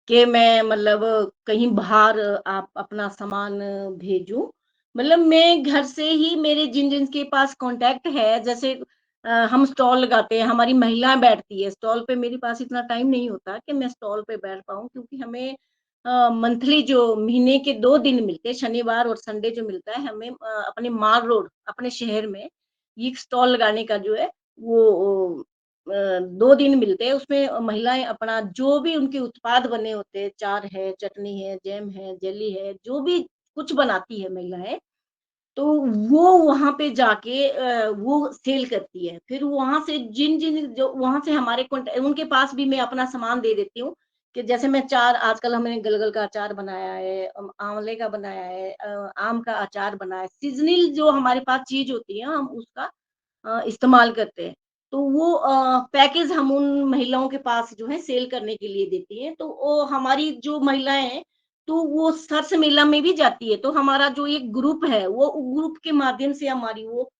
कि मैं मतलब कहीं बाहर आप अपना सामान भेजूँ। मतलब मैं घर से ही मेरे जिन-जिन के पास कॉन्टैक्ट है, जैसे हम स्टॉल लगाते हैं, हमारी महिलाएँ बैठती है स्टॉल पे, मेरे पास इतना टाइम नहीं होता कि मैं स्टॉल पे बैठ पाऊँ, क्योंकि हमें मंथली जो महीने के 2 दिन मिलते हैं, शनिवार और संडे जो मिलता है, हमें अपने माल रोड, अपने शहर में ये स्टॉल लगाने का जो है वो 2 दिन मिलते हैं, उसमें महिलाएँ अपना जो भी उनके उत्पाद बने होते हैं, अचार है, चटनी है, जैम है, जेली है, जो भी कुछ बनाती है महिलाएँ, तो वो वहाँ पे जाके वो सेल करती है। फिर वहाँ से जिन-जिन जो वहाँ से हमारे उनके पास भी मैं अपना सामान दे देती हूँ, कि जैसे मैं अचार आजकल हमने गलगल का अचार बनाया है, आँवले का बनाया है, आम का अचार बनाया है। सीज़नल जो हमारे पास चीज़ होती है, हम उसका इस्तेमाल करते हैं। तो वो पैकेज हम उन महिलाओं के पास जो है सेल करने के लिए देती हैं। तो वो हमारी जो महिलाएँ हैं, तो वो सरस मेला में भी जाती है। तो हमारा जो एक ग्रुप है, वो ग्रुप के माध्यम से हमारी वो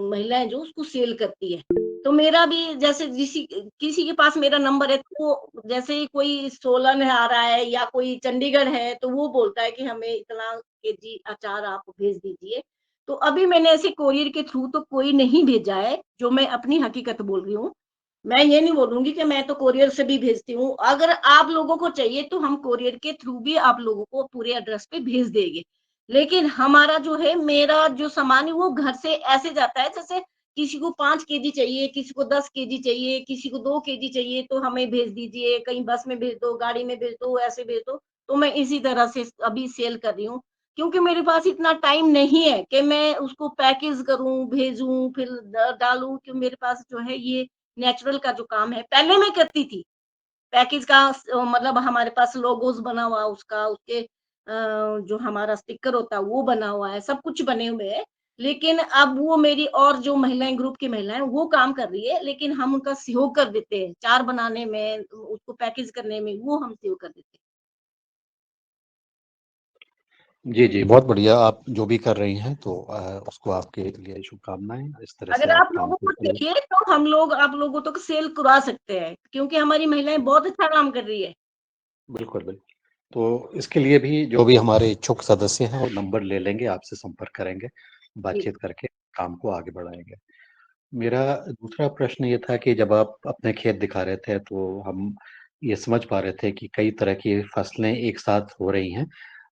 महिलाएँ जो उसको सेल करती है। तो मेरा भी जैसे किसी के पास मेरा नंबर है, तो जैसे ही कोई सोलन आ रहा है या कोई चंडीगढ़ है, तो वो बोलता है कि हमें इतना केजी अचार आप भेज दीजिए। तो अभी मैंने ऐसे कोरियर के थ्रू तो कोई नहीं भेजा है, जो मैं अपनी हकीकत बोल रही हूँ। मैं ये नहीं बोलूँगी कि मैं तो कोरियर से भी भेजती हूँ। अगर आप लोगों को चाहिए तो हम कोरियर के थ्रू भी आप लोगों को पूरे एड्रेस पे भेज देंगे। लेकिन हमारा जो है मेरा जो सामान है वो घर से ऐसे जाता है जैसे किसी को 5 केजी चाहिए, किसी को 10 केजी चाहिए, किसी को 2 केजी चाहिए तो हमें भेज दीजिए, कहीं बस में भेज दो, गाड़ी में भेज दो, ऐसे भेज दो। तो मैं इसी तरह से अभी सेल कर रही हूँ। क्योंकि मेरे पास इतना टाइम नहीं है कि मैं उसको पैकेज करूँ, भेजूँ, फिर डालूँ कि मेरे पास जो है ये नेचुरल का जो काम है, पहले मैं करती थी। पैकेज का मतलब हमारे पास लोगोस बना हुआ उसका, उसके जो हमारा स्टिकर होता है वो बना हुआ है, सब कुछ बने हुए हैं। लेकिन अब वो मेरी और जो महिलाएँ ग्रुप की महिलाएँ वो काम कर रही है, लेकिन हम उनका सहयोग कर देते हैं। अचार बनाने में, उसको पैकेज करने में वो हम सहयोग कर देते हैं। जी, जी, बहुत बढ़िया आप जो भी कर रही हैं तो उसको आपके लिए शुभकामनाएँ। इस तरह से अगर आप आप काम लोगों को करती रहें। चाहिए तो हम लोग आप लोगों तक सेल करवा सकते हैं, क्योंकि हमारी महिलाएँ बहुत अच्छा काम कर रही है। बिल्कुल, बिल्कुल। तो इसके लिए भी जो भी हमारे इच्छुक सदस्य हैं वो नंबर ले लेंगे, आपसे संपर्क करेंगे, जी, बातचीत करके काम को आगे बढ़ाएँगे। मेरा दूसरा प्रश्न ये था कि जब आप अपने खेत दिखा रहे थे तो हम ये समझ पा रहे थे कि कई तरह की फसलें एक साथ हो रही हैं।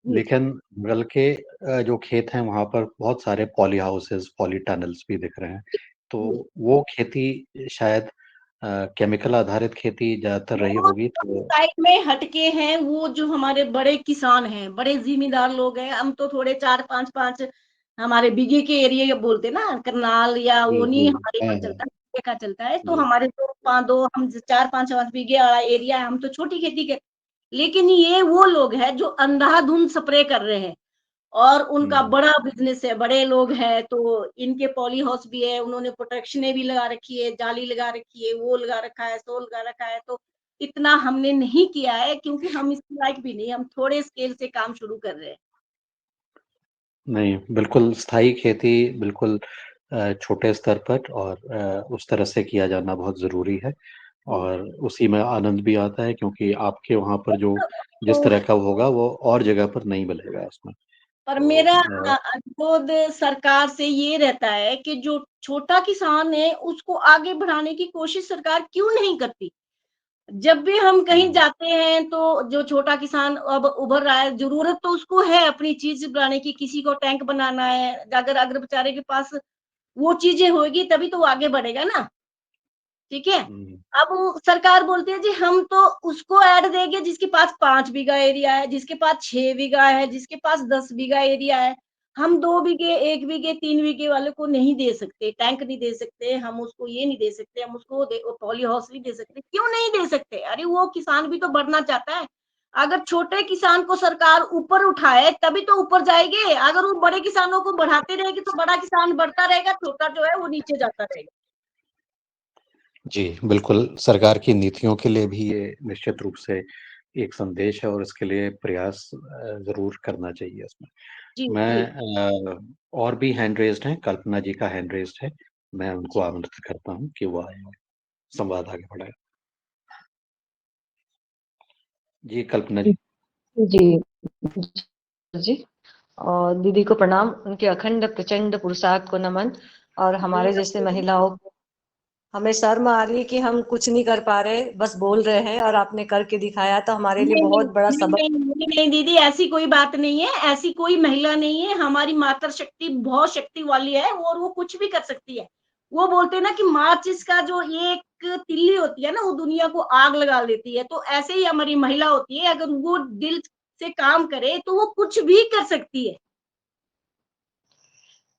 जी, लेकिन बगल के जो खेत हैं वहाँ पर बहुत सारे पॉली हाउसेज़, पॉली टनल्स भी दिख रहे हैं। तो जी। वो खेती शायद केमिकल आधारित खेती ज़्यादातर रही वो होगी तो तो साइड में हटके हैं, वो जो हमारे बड़े किसान हैं, बड़े ज़िम्मेदार लोग हैं, हम तो थोड़े 4-5-5 हमारे बीघे के एरिया बोलते हैं ना, करनाल या जी, वो नहीं जी। हमारे हाँ, यहाँ हाँ। चलता है, बीघे का चलता है, तो जी। हमारे 2 हम 4-5 बीघे वाला एरिया है, हम तो छोटी खेती करते हैं। लेकिन ये वो लोग हैं जो अंधाधुंध स्प्रे कर रहे हैं। और उनका हुँ। बड़ा बिज़नेस है, बड़े लोग हैं, तो इनके पॉली हाउस भी है, उन्होंने प्रोटेक्शनें भी लगा रखी है, जाली लगा रखी है, वो लगा रखा है, सो लगा रखा है, तो इतना हमने नहीं किया है क्योंकि हम इसके लायक भी नहीं, हम थोड़े स्केल से काम शुरू कर रहे हैं। नहीं, बिल्कुल स्थायी खेती बिल्कुल छोटे स्तर पर और उस तरह से किया जाना बहुत ज़रूरी है जी, और उसी में आनंद भी आता है क्योंकि आपके वहाँ पर जो जिस तो तरह का होगा वो और जगह पर नहीं मिलेगा उसमें। पर तो मेरा अनुरोध सरकार से ये रहता है कि जो छोटा किसान है, उसको आगे बढ़ाने की कोशिश सरकार क्यों नहीं करती? जब भी हम कहीं हुँ, जाते हैं तो जो छोटा किसान अब उभर रहा है, ज़रूरत तो उसको है अपनी चीज़ बनाने की, किसी को टैंक बनाना है, अगर अगर बेचारे के पास वो चीज़ें होएगी तभी तो वो आगे बढ़ेगा ना, ठीक है? हुँ, अब वो सरकार बोलती है जी हम तो उसको ऐड देंगे जिसके पास 5 बीघा एरिया है, जिसके पास 6 बीघा है, जिसके पास 10 बीघा एरिया है। हम 2 बीघे, 1 बीघे, 3 बीघे वाले को नहीं दे सकते, टैंक नहीं दे सकते, हम उसको ये नहीं दे सकते, हम उसको पॉली हाउस नहीं दे सकते। क्यों नहीं दे सकते? अरे वो किसान भी तो बढ़ना चाहता है। अगर छोटे किसान को सरकार ऊपर उठाए तभी तो ऊपर जाएँगे। अगर वो बड़े किसानों को बढ़ाते रहेगी तो बड़ा किसान बढ़ता रहेगा, छोटा जो है वो नीचे जाता रहेगा। जी, बिल्कुल सरकार की नीतियों के लिए भी ये निश्चित रूप से एक संदेश है और इसके लिए प्रयास ज़रूर करना चाहिए इसमें। जी, जी, मैं और भी हैंड रेज़्ड हैं, कल्पना जी का हैंड रेज़्ड है, मैं उनको जी। आमंत्रित करता हूँ कि वो आएँ और संवाद आगे बढ़ाएँ। जी, कल्पना जी। जी, जी। और दीदी को प्रणाम, उनके अखंड प्रचंड पुरुषार्थ को नमन और जी, हमारे जैसे आपको भी। महिलाओं को हमें शर्म आ रही है कि हम कुछ नहीं कर पा रहे, बस बोल रहे हैं और आपने करके दिखाया तो हमारे लिए नहीं, नहीं, बहुत बड़ा नहीं, सबक। नहीं, नहीं, नहीं दीदी ऐसी कोई बात नहीं है, ऐसी कोई महिला नहीं है, हमारी मातृ शक्ति बहुत शक्ति वाली है और वो कुछ भी कर सकती है। वो बोलते हैं ना कि माचिस का जो एक तिल्ली होती है ना, वो दुनिया को आग लगा देती है। तो ऐसे ही हमारी महिला होती है, अगर वो दिल से काम करे तो वो कुछ भी कर सकती है।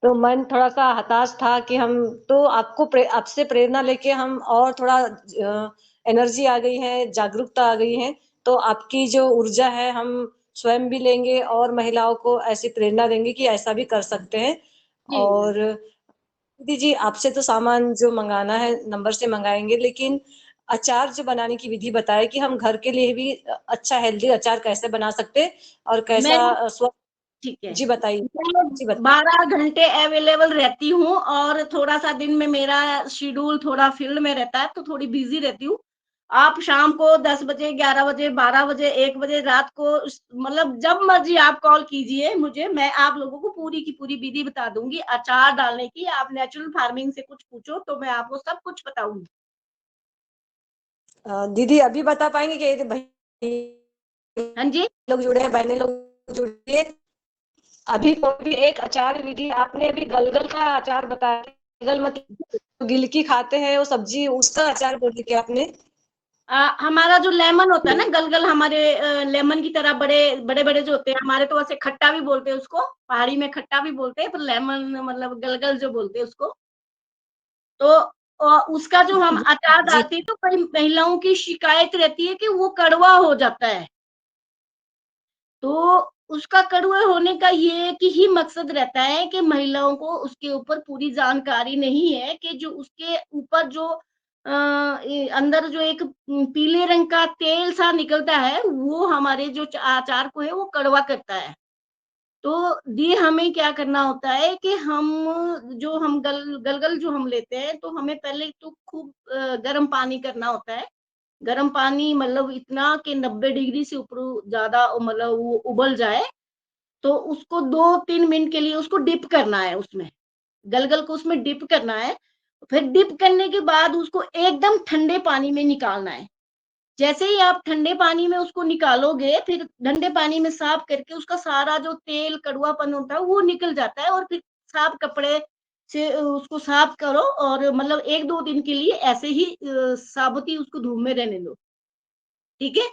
तो मन थोड़ा-सा हताश था कि हम तो आपसे प्रेरणा लेके हम और थोड़ा एनर्जी आ गई है, जागरूकता आ गई है। तो आपकी जो ऊर्जा है हम स्वयं भी लेंगे और महिलाओं को ऐसी प्रेरणा देंगे कि ऐसा भी कर सकते हैं। जी, और दीदी जी, आपसे तो सामान जो मँगाना है नंबर से मँगाएँगे, लेकिन अचार जो बनाने की विधि बताएँ कि हम घर के लिए भी अच्छा हेल्दी अचार कैसे बना सकते हैं और मैं कैसा स्वस्थ। ठीक है। जी बताइए। मैं जी बताइए। 12 घंटे अवेलेबल रहती हूँ और थोड़ा-सा दिन में मेरा शेड्यूल थोड़ा फील्ड में रहता है, तो थोड़ी बिज़ी रहती हूँ। आप शाम को 10 बजे, 11 बजे, 12 बजे, 1 बजे रात को मतलब जब मर्ज़ी आप कॉल कीजिए मुझे, मैं आप लोगों को पूरी की पूरी विधि बता दूँगी। अचार डालने की, आप नेचुरल फार्मिंग से कुछ पूछो तो मैं आपको सब कुछ बताऊँगी। दीदी अभी बता पाएँगे कि ये भई हाँ जी। लोग जुड़े हैं, बहनें लोग जुड़ी हैं। अभी कोई भी एक अचार विधि आपने अभी गलगल का अचार बताया। गलगल मतलब गिलकी खाते हैं वो सब्जी, उसका अचार बोली क्या आपने? हमारा जो लेमन होता है ना, गलगल हमारे लेमन की तरह बड़े-बड़े जो होते हैं, हमारे तो ऐसे खट्टा भी बोलते हैं उसको, पहाड़ी में खट्टा भी बोलते हैं, पर लेमन मतलब गलगल जो बोलते हैं उसको। तो उसका जो हम अचार जी। डालते हैं तो कई महिलाओं की शिकायत रहती है कि वो कड़वा हो जाता है। तो उसका कड़वे होने का ये एक ही मकसद रहता है कि महिलाओं को उसके ऊपर पूरी जानकारी नहीं है कि जो उसके ऊपर जो अंदर जो एक पीले रंग का तेल सा निकलता है, वो हमारे जो अचार को है वो कड़वा करता है। तो ये हमें क्या करना होता है कि हम जो हम गलगल जो हम लेते हैं, तो हमें पहले तो खूब गर्म पानी करना होता है। गर्म पानी मतलब इतना कि 90 डिग्री से ऊपर ज़्यादा मतलब वो उबल जाए, तो उसको 2-3 मिनट के लिए उसको डिप करना है उसमें, गलगल को उसमें डिप करना है। फिर डिप करने के बाद उसको एकदम ठंडे पानी में निकालना है। जैसे ही आप ठंडे पानी में उसको निकालोगे, फिर ठंडे पानी में साफ करके उसका सारा जो तेल, कड़वापन होता है, वो निकल जाता है और फिर साफ कपड़े से उसको साफ करो और मतलब 1-2 दिन के लिए ऐसे ही साबुत ही उसको धूप में रहने दो, ठीक है?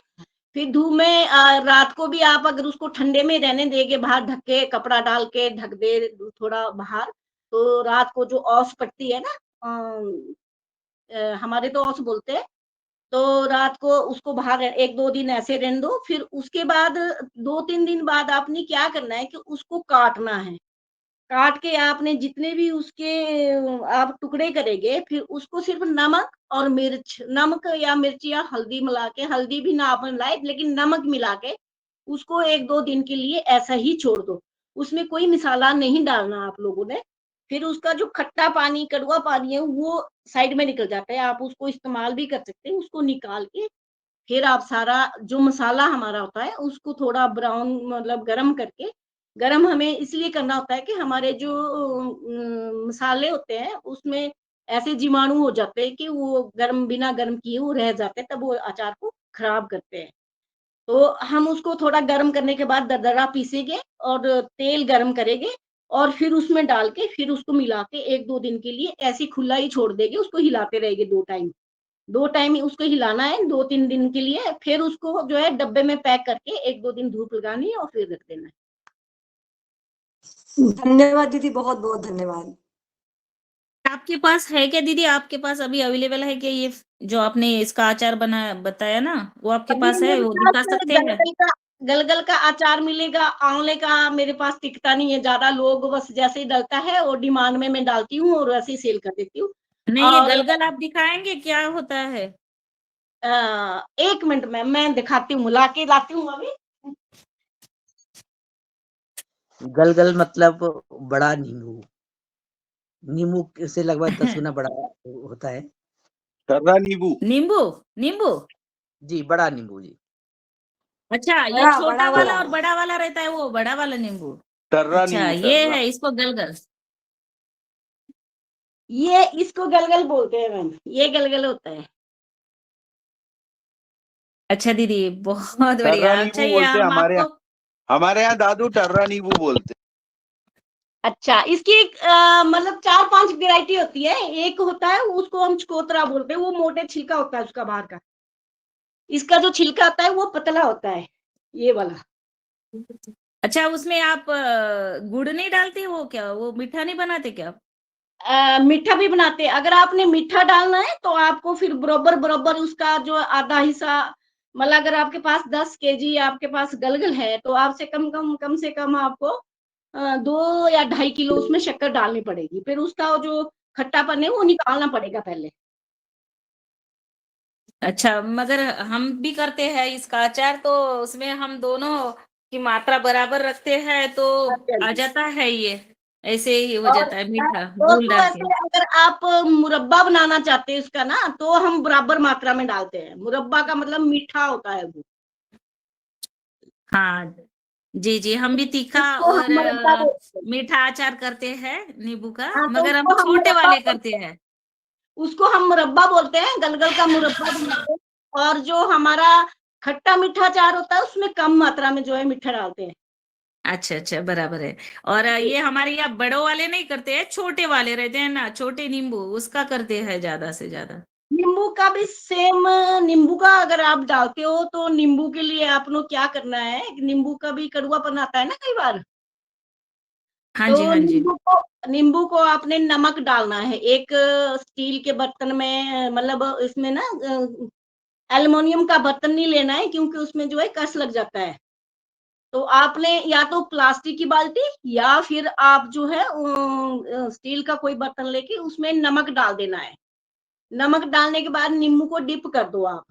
फिर धूप में रात को भी आप अगर उसको ठंडे में रहने देंगे बाहर ढक के, कपड़ा डाल के ढक दे थोड़ा बाहर, तो रात को जो औस पड़ती है ना हमारे तो औस बोलते हैं। तो रात को उसको बाहर 1-2 दिन ऐसे रहने दो, फिर उसके बाद 2-3 दिन बाद आपने क्या करना है कि उसको काटना है। काट के आपने जितने भी उसके आप टुकड़े करेंगे, फिर उसको सिर्फ़ नमक और मिर्च, नमक या मिर्च या हल्दी मिला के, हल्दी भी ना आपने लाए लेकिन नमक मिला के, उसको 1-2 दिन के लिए ऐसा ही छोड़ दो। उसमें कोई मसाला नहीं डालना आप लोगों ने। फिर उसका जो खट्टा पानी, कड़वा पानी है, वो साइड में निकल जाता है। आप उसको इस्तेमाल भी कर सकते हैं। उसको निकाल के फिर आप सारा जो मसाला हमारा होता है उसको थोड़ा ब्राउन मतलब गरम करके गरम हमें इसलिए करना होता है कि हमारे जो मसाले होते हैं उसमें ऐसे जीवाणु हो जाते हैं कि वो गरम बिना गरम किए वो रह जाते हैं तब वो अचार को खराब करते हैं। तो हम उसको थोड़ा गरम करने के बाद दरदरा पीसेंगे और तेल गरम करेंगे और फिर उसमें डाल के फिर उसको मिला के 1-2 दिन के लिए ऐसे ही खुला ही छोड़ देंगे, उसको हिलाते रहेंगे 2 टाइम। 2 टाइम ही उसको हिलाना है 2-3 दिन के लिए, फिर उसको जो है डब्बे में पैक करके 1-2 दिन धूप लगानी है और फिर रख देना है। धन्यवाद दीदी, बहुत-बहुत धन्यवाद। आपके पास है क्या दीदी? आपके पास अभी अवेलेबल है क्या ये जो आपने इसका अचार बना बताया ना, वो आपके अभी पास है? मेरे वो पास दिखा सकते हैं? गलगल का अचार मिलेगा, आंवले का मेरे पास टिकता नहीं है ज़्यादा, लोग बस जैसे ही डलता है और डिमांड में मैं डालती हूँ और वैसे ही सेल कर देती हूँ। नहीं, ये और गलगल आप दिखाएँगे क्या होता है? 1 मिनट मैं दिखाती हूँ, ला के लाती हूँ अभी। गलगल मतलब बड़ा नींबू। नींबू से लगभग 10 गुना बड़ा होता है। कर्रा नींबू। नींबू? नींबू? जी, बड़ा नींबू जी। अच्छा, ये बड़ा छोटा बड़ा वाला वाला। और बड़ा वाला रहता है वो बड़ा वाला नींबू। टर्रा अच्छा, नींबू, ये टर्रा। है इसको गलगल। ये इसको गलगल बोलते हैं मैम, ये गलगल होता है। अच्छा दीदी, बहुत टर्रा बढ़िया। अच्छा नींबू ये बोलते हैं हम हमारे आपको यहाँ। हमारे यहाँ दादू टर्रा नींबू बोलते हैं। अच्छा, इसकी मतलब 4-5 वैरायटी होती है। एक होता है उसको हम चकोतरा बोलते हैं, वो मोटे छिलका होता है उसका बाहर का। इसका जो छिलका होता है वो पतला होता है, ये वाला। अच्छा, उसमें आप गुड़ नहीं डालते हो क्या? वो मीठा नहीं बनाते क्या आप? मीठा भी बनाते हैं। अगर आपने मीठा डालना है तो आपको फिर बराबर उसका जो आधा हिस्सा, मतलब अगर आपके पास 10 केजी आपके पास गलगल है तो आपसे कम से कम आपको 2 या 2.5 किलो उसमें शक्कर डालनी पड़ेगी। फिर उसका वो जो खट्टापन है वो निकालना पड़ेगा पहले। अच्छा, मगर हम भी करते हैं इसका अचार, तो उसमें हम दोनों की मात्रा बराबर रखते हैं तो हाँ जी, हाँ आ जी। जाता है ये। ऐसे ही हो और जाता है मीठा और गुड़ तो डाल के। ऐसे अगर आप मुरब्बा बनाना चाहते हैं उसका ना, तो हम बराबर मात्रा में डालते हैं। मुरब्बा का मतलब मीठा होता है वो। हाँ, जी, जी, हम भी तीखा उसको और हम मुरब्बा बोलते हैं। मीठा अचार करते हैं नींबू का, हाँ, तो मगर हम उसको हम छोटे मुरब्बा वाले बोलते करते हैं। हैं। उसको हम मुरब्बा बोलते हैं, गलगल का मुरब्बा बनाते हैं। और जो हमारा खट्टा मीठा अचार होता है उसमें कम मात्रा में जो है मीठा डालते हैं। अच्छा, अच्छा, बराबर है। और जी। ये हमारे यहाँ बड़ों वाले नहीं करते हैं, छोटे वाले रहते हैं ना, छोटे नींबू, उसका करते हैं ज्यादा से ज्यादा। नींबू का भी सेम। नींबू का अगर आप डालते हो तो नींबू के लिए आपको क्या करना है, नींबू का भी कड़वापन आता है ना कई बार। हाँ जी, तो हाँ जी। नींबू को आपने नमक डालना है एक स्टील के बर्तन में, मतलब इसमें ना एल्युमिनियम का बर्तन नहीं लेना है क्योंकि उसमें जो है कस लग जाता है। तो आपने या तो प्लास्टिक की बाल्टी या फिर आप जो है स्टील का कोई बर्तन लेके उसमें नमक डाल देना है। नमक डालने के बाद नींबू को डिप कर दो आप।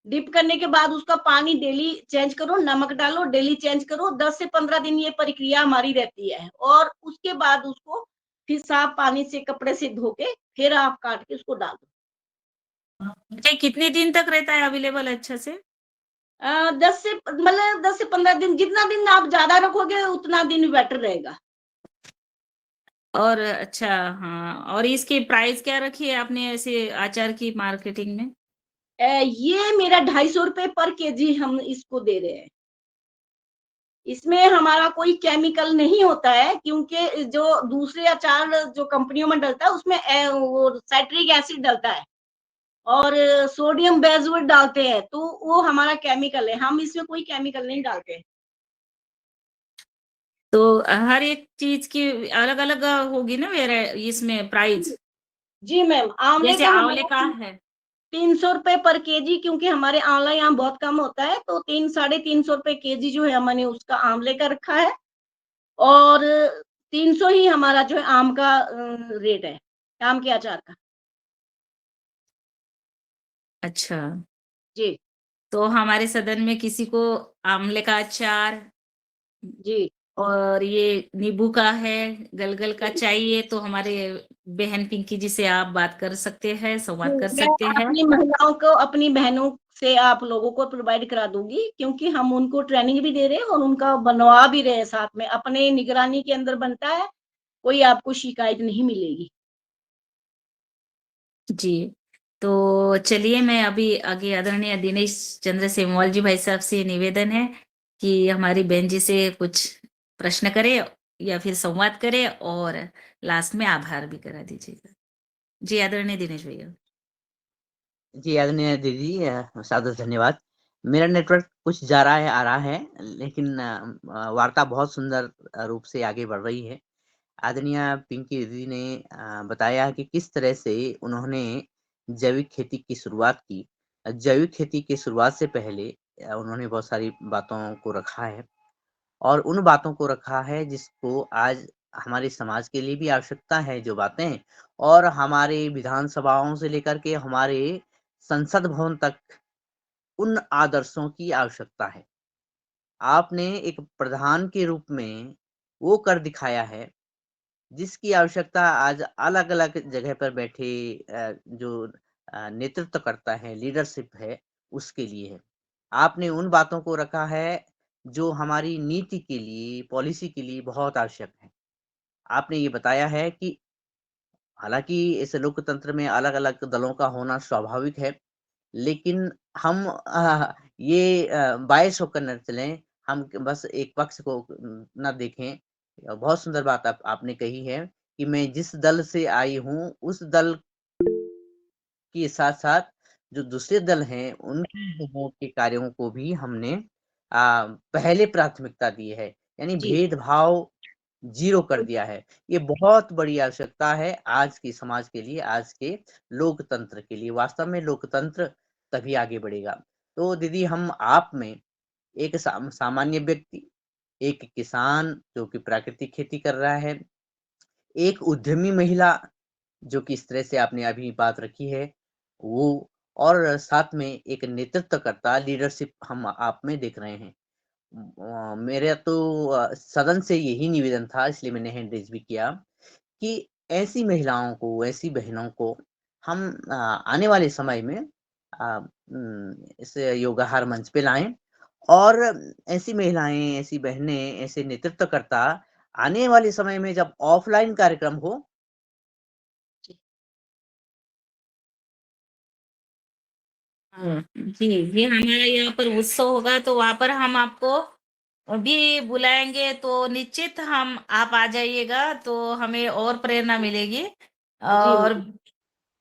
डिप करने के बाद उसका पानी डेली चेंज करो, नमक डालो, डेली चेंज करो। 10 से 15 दिन ये प्रक्रिया हमारी रहती है और उसके बाद उसको फिर साफ पानी से कपड़े से धो के फिर आप काट के उसको डाल दो। अच्छा, कितने दिन तक रहता है अवेलेबल अच्छा से? 10 से 15 दिन, जितना दिन आप ज्यादा रखोगे उतना दिन बेटर रहेगा। और अच्छा, हाँ, और इसकी प्राइस क्या रखी है आपने ऐसे अचार की मार्केटिंग में? ये मेरा 250 रुपए पर केजी हम इसको दे रहे हैं। इसमें हमारा कोई केमिकल नहीं होता है क्योंकि जो दूसरे अचार जो कंपनियों में डलता है उसमें वो साइट्रिक एसिड डलता है और सोडियम बेंजोएट डालते हैं, तो वो हमारा केमिकल है। हम इसमें कोई केमिकल नहीं डालते। तो हर एक चीज की अलग अलग होगी ना इसमें प्राइस? जी मैम, आंवले जैसे का आंवले हमारा का है। 300 रुपए पर केजी, क्योंकि हमारे आंवला यहाँ बहुत कम होता है, तो 300-350 रुपए केजी जो है मैंने उसका आंवले का रखा है। और 300 ही हमारा जो है आम का रेट है, आम के अचार का। अच्छा, जी। तो हमारे सदन में किसी को आंवले का अचार जी। और ये नींबू का है, गलगल का चाहिए, तो हमारे बहन पिंकी जी से आप बात कर सकते हैं, संवाद कर मैं सकते हैं। अपनी महिलाओं को, अपनी बहनों से आप लोगों को प्रोवाइड करा दूंगी, क्योंकि हम उनको ट्रेनिंग भी दे रहे हैं और उनका बनवा भी रहे हैं साथ में। अपने निगरानी के अंदर बनता है, कोई आपको शिकायत नहीं मिलेगी। जी, तो चलिए, मैं अभी आगे आदरणीय दिनेश चंद्र सेमवाल जी भाई साहब से निवेदन है कि हमारी बहन जी से कुछ प्रश्न करे या फिर संवाद करे और लास्ट में आभार भी करा दीजिएगा। जी, आदरणीय दिनेश भैया। जी, आदरणीय दीदी, सादर धन्यवाद। मेरा नेटवर्क कुछ जा रहा है, आ रहा है, लेकिन वार्ता बहुत सुंदर रूप से आगे बढ़ रही है। आदरणीय पिंकी दीदी ने बताया कि किस तरह से उन्होंने जैविक खेती की शुरुआत की। जैविक खेती की शुरुआत से पहले उन्होंने बहुत सारी बातों को रखा है और उन बातों को रखा है जिसको आज हमारे समाज के लिए भी आवश्यकता है, जो बातें, और हमारे विधानसभाओं से लेकर के हमारे संसद भवन तक उन आदर्शों की आवश्यकता है। आपने एक प्रधान के रूप में वो कर दिखाया है जिसकी आवश्यकता आज अलग-अलग जगह पर बैठे जो नेतृत्व करता है, लीडरशिप है, उसके लिए है। आपने उन बातों को रखा है जो हमारी नीति के लिए, पॉलिसी के लिए बहुत आवश्यक है। आपने ये बताया है कि हालाँकि इस लोकतंत्र में अलग-अलग दलों का होना स्वाभाविक है, लेकिन हम ये बायस होकर न चलें, हम बस एक पक्ष को ना देखें। बहुत सुंदर बात आपने कही है कि मैं जिस दल से आई हूँ, उस दल के साथ-साथ जो दूसरे दल हैं, उनके लोगों के कार्यों को भी हमने पहले प्राथमिकता दी है। यानी जी, भेदभाव ज़ीरो कर दिया है। ये बहुत बड़ी आवश्यकता है आज के समाज के लिए, आज के लोकतंत्र के लिए। वास्तव में लोकतंत्र तभी आगे बढ़ेगा। तो दीदी हम आप में एक सामान्य व्यक्ति, एक किसान जो कि प्राकृतिक खेती कर रहा है, एक उद्यमी महिला जो कि इस तरह से आपने अभी बात रखी है, वो और साथ में एक नेतृत्वकर्ता लीडरशिप हम आप में देख रहे हैं। मेरा तो सदन से यही निवेदन था इसलिए मैंने हैंड रेज़ भी किया कि ऐसी महिलाओं को, ऐसी बहनों को हम आने वाले समय में इस योगाहार मंच पे लाएँ और ऐसी महिलाएँ, ऐसी बहनें, ऐसे नेतृत्वकर्ता आने वाले समय में जब ऑफ़लाइन कार्यक्रम हो जी, जी, हमारा यहाँ पर उत्सव होगा तो वहाँ पर हम आपको भी बुलाएँगे तो निश्चित हम आप आ जाइएगा तो हमें और प्रेरणा मिलेगी। जी और मैम।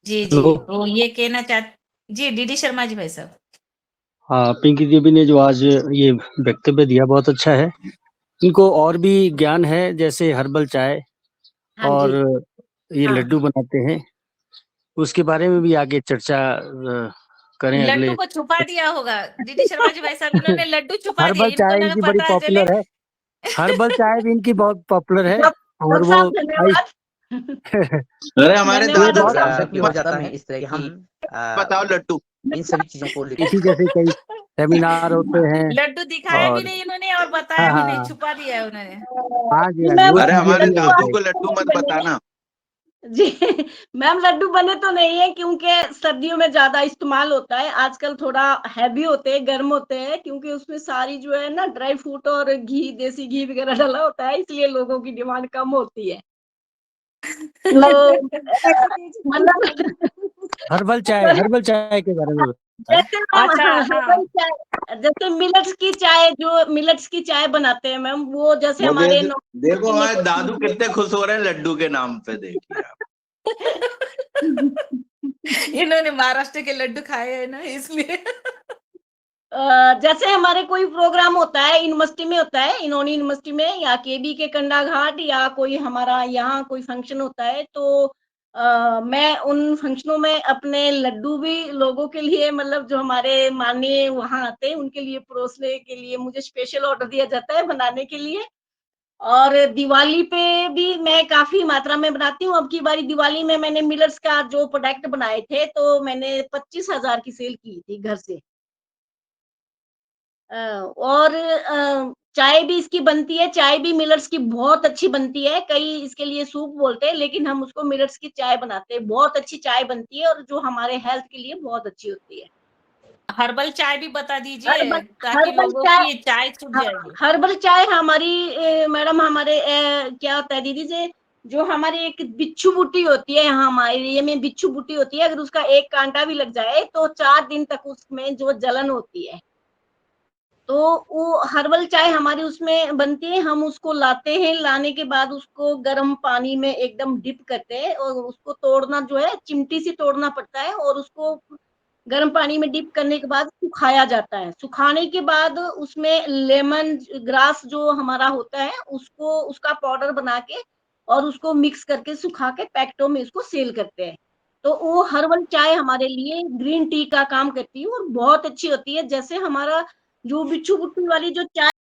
जी, हेलो। जी, तो ये कहना जी, डीडी शर्मा जी भाई साहब। हाँ, पिंकी देवी ने जो आज ये वक्तव्य दिया बहुत अच्छा है। इनको और भी ज्ञान है जैसे हर्बल चाय हाँ और जी, ये हाँ, लड्डू बनाते हैं, उसके बारे में भी आगे चर्चा करें लड्डू अगले को छुपा दिया होगा। डीडी शर्मा जी भाई साहब इन्होंने लड्डू छुपा दिए, हर्बल इनको चाय ना इनकी बड़ी पता चले। पॉपुलर है। हर्बल चाय भी इनकी बहुत पॉपुलर है और डॉक्टर वो साहब आई धन्यवाद। अरे हमारे ये धन्यवाद दादू बहुत डॉक्टर का साहब। आवश्यक भी हो मत जाता वास्तव है में इस तरह कि की हम बताओ लड्डू। इन सभी चीज़ों को लेकर इसी जैसे कई सेमिनार होते हैं लड्डू दिखाया भी और नहीं इन्होंने और हाँ, बताया भी नहीं, हाँ। छुपा दिया है उन्होंने। हाँ जी, जी हाँ जी, मैम, वो अरे चीज़ें हमारे नहीं लड्डू दादू बताई। को आज लड्डू तो मत नहीं बने बताना। जी मैम, लड्डू बने तो नहीं है क्योंकि सर्दियों में ज्यादा इस्तेमाल होता है। आजकल थोड़ा हैवी होते हैं, गर्म होते हैं, क्योंकि उसमें सारी जो है ना ड्राई फ्रूट और घी, देसी घी वगैरह डाला होता है, इसलिए लोगों की डिमांड कम होती है। तो मतलब हर्बल चाय के बारे में बताएँ। जैसे मैम, अच्छा, हाँ, हाँ। हर्बल चाय, जैसे मिलेट्स की चाय, जो मिलेट्स की चाय बनाते हैं मैम, वो जैसे वो हमारे देखो में हमारे दादू कितने खुश हो रहे हैं लड्डू के नाम पे, देखिए आप। इन्होंने महाराष्ट्र के लड्डू खाए हैं ना इसलिए। जैसे हमारे कोई प्रोग्राम होता है, यूनिवर्सिटी में होता है, इन्होंने यूनिवर्सिटी में या केबी के कंडा घाट, या कोई हमारा यहाँ कोई फंक्शन होता है, तो मैं उन फंक्शनों में अपने लड्डू भी लोगों के लिए, मतलब जो हमारे माननीय वहाँ आते हैं उनके लिए परोसने के लिए मुझे स्पेशल ऑर्डर दिया जाता है बनाने के लिए। और दिवाली पे भी मैं काफ़ी मात्रा में बनाती हूँ। अब की बारी दिवाली में मैंने मिलेट्स का जो प्रोडक्ट बनाए थे, तो मैंने 25,000 की सेल की थी घर से। और चाय भी इसकी बनती है, चाय भी मिलेट्स की बहुत अच्छी बनती है। कई इसके लिए सूप बोलते हैं, लेकिन हम उसको मिलेट्स की चाय बनाते हैं। बहुत अच्छी चाय बनती है और जो हमारे हेल्थ के लिए बहुत अच्छी होती है। हर्बल चाय भी बता दीजिए हर्बल ताकि हर्बल लोगों चाय, की चाय छूट हाँ, जाएगी। हर्बल चाय हमारी मैडम, हमारे क्या होता है दीदी जी, जो हमारी एक बिच्छू बूटी होती है, यहाँ हमारे एरिया में बिच्छू बूटी होती है, अगर उसका एक कांटा भी लग जाए तो 4 दिन तक उसमें जो जलन होती है, तो वो हर्बल चाय हमारी उसमें बनती है। हम उसको लाते हैं, लाने के बाद उसको गर्म पानी में एकदम डिप करते हैं और उसको तोड़ना जो है चिमटी से तोड़ना पड़ता है, और उसको गर्म पानी में डिप करने के बाद सुखाया जाता है। सुखाने के बाद उसमें लेमन ग्रास जो हमारा होता है, उसको उसका पाउडर बना के और उसको मिक्स करके सुखा के पैकेटों में उसको सेल करते हैं। तो वो हर्बल चाय हमारे लिए ग्रीन टी का काम करती है और बहुत अच्छी होती है। जैसे हमारा जो बिच्छू-बुट्टी वाली जो चाय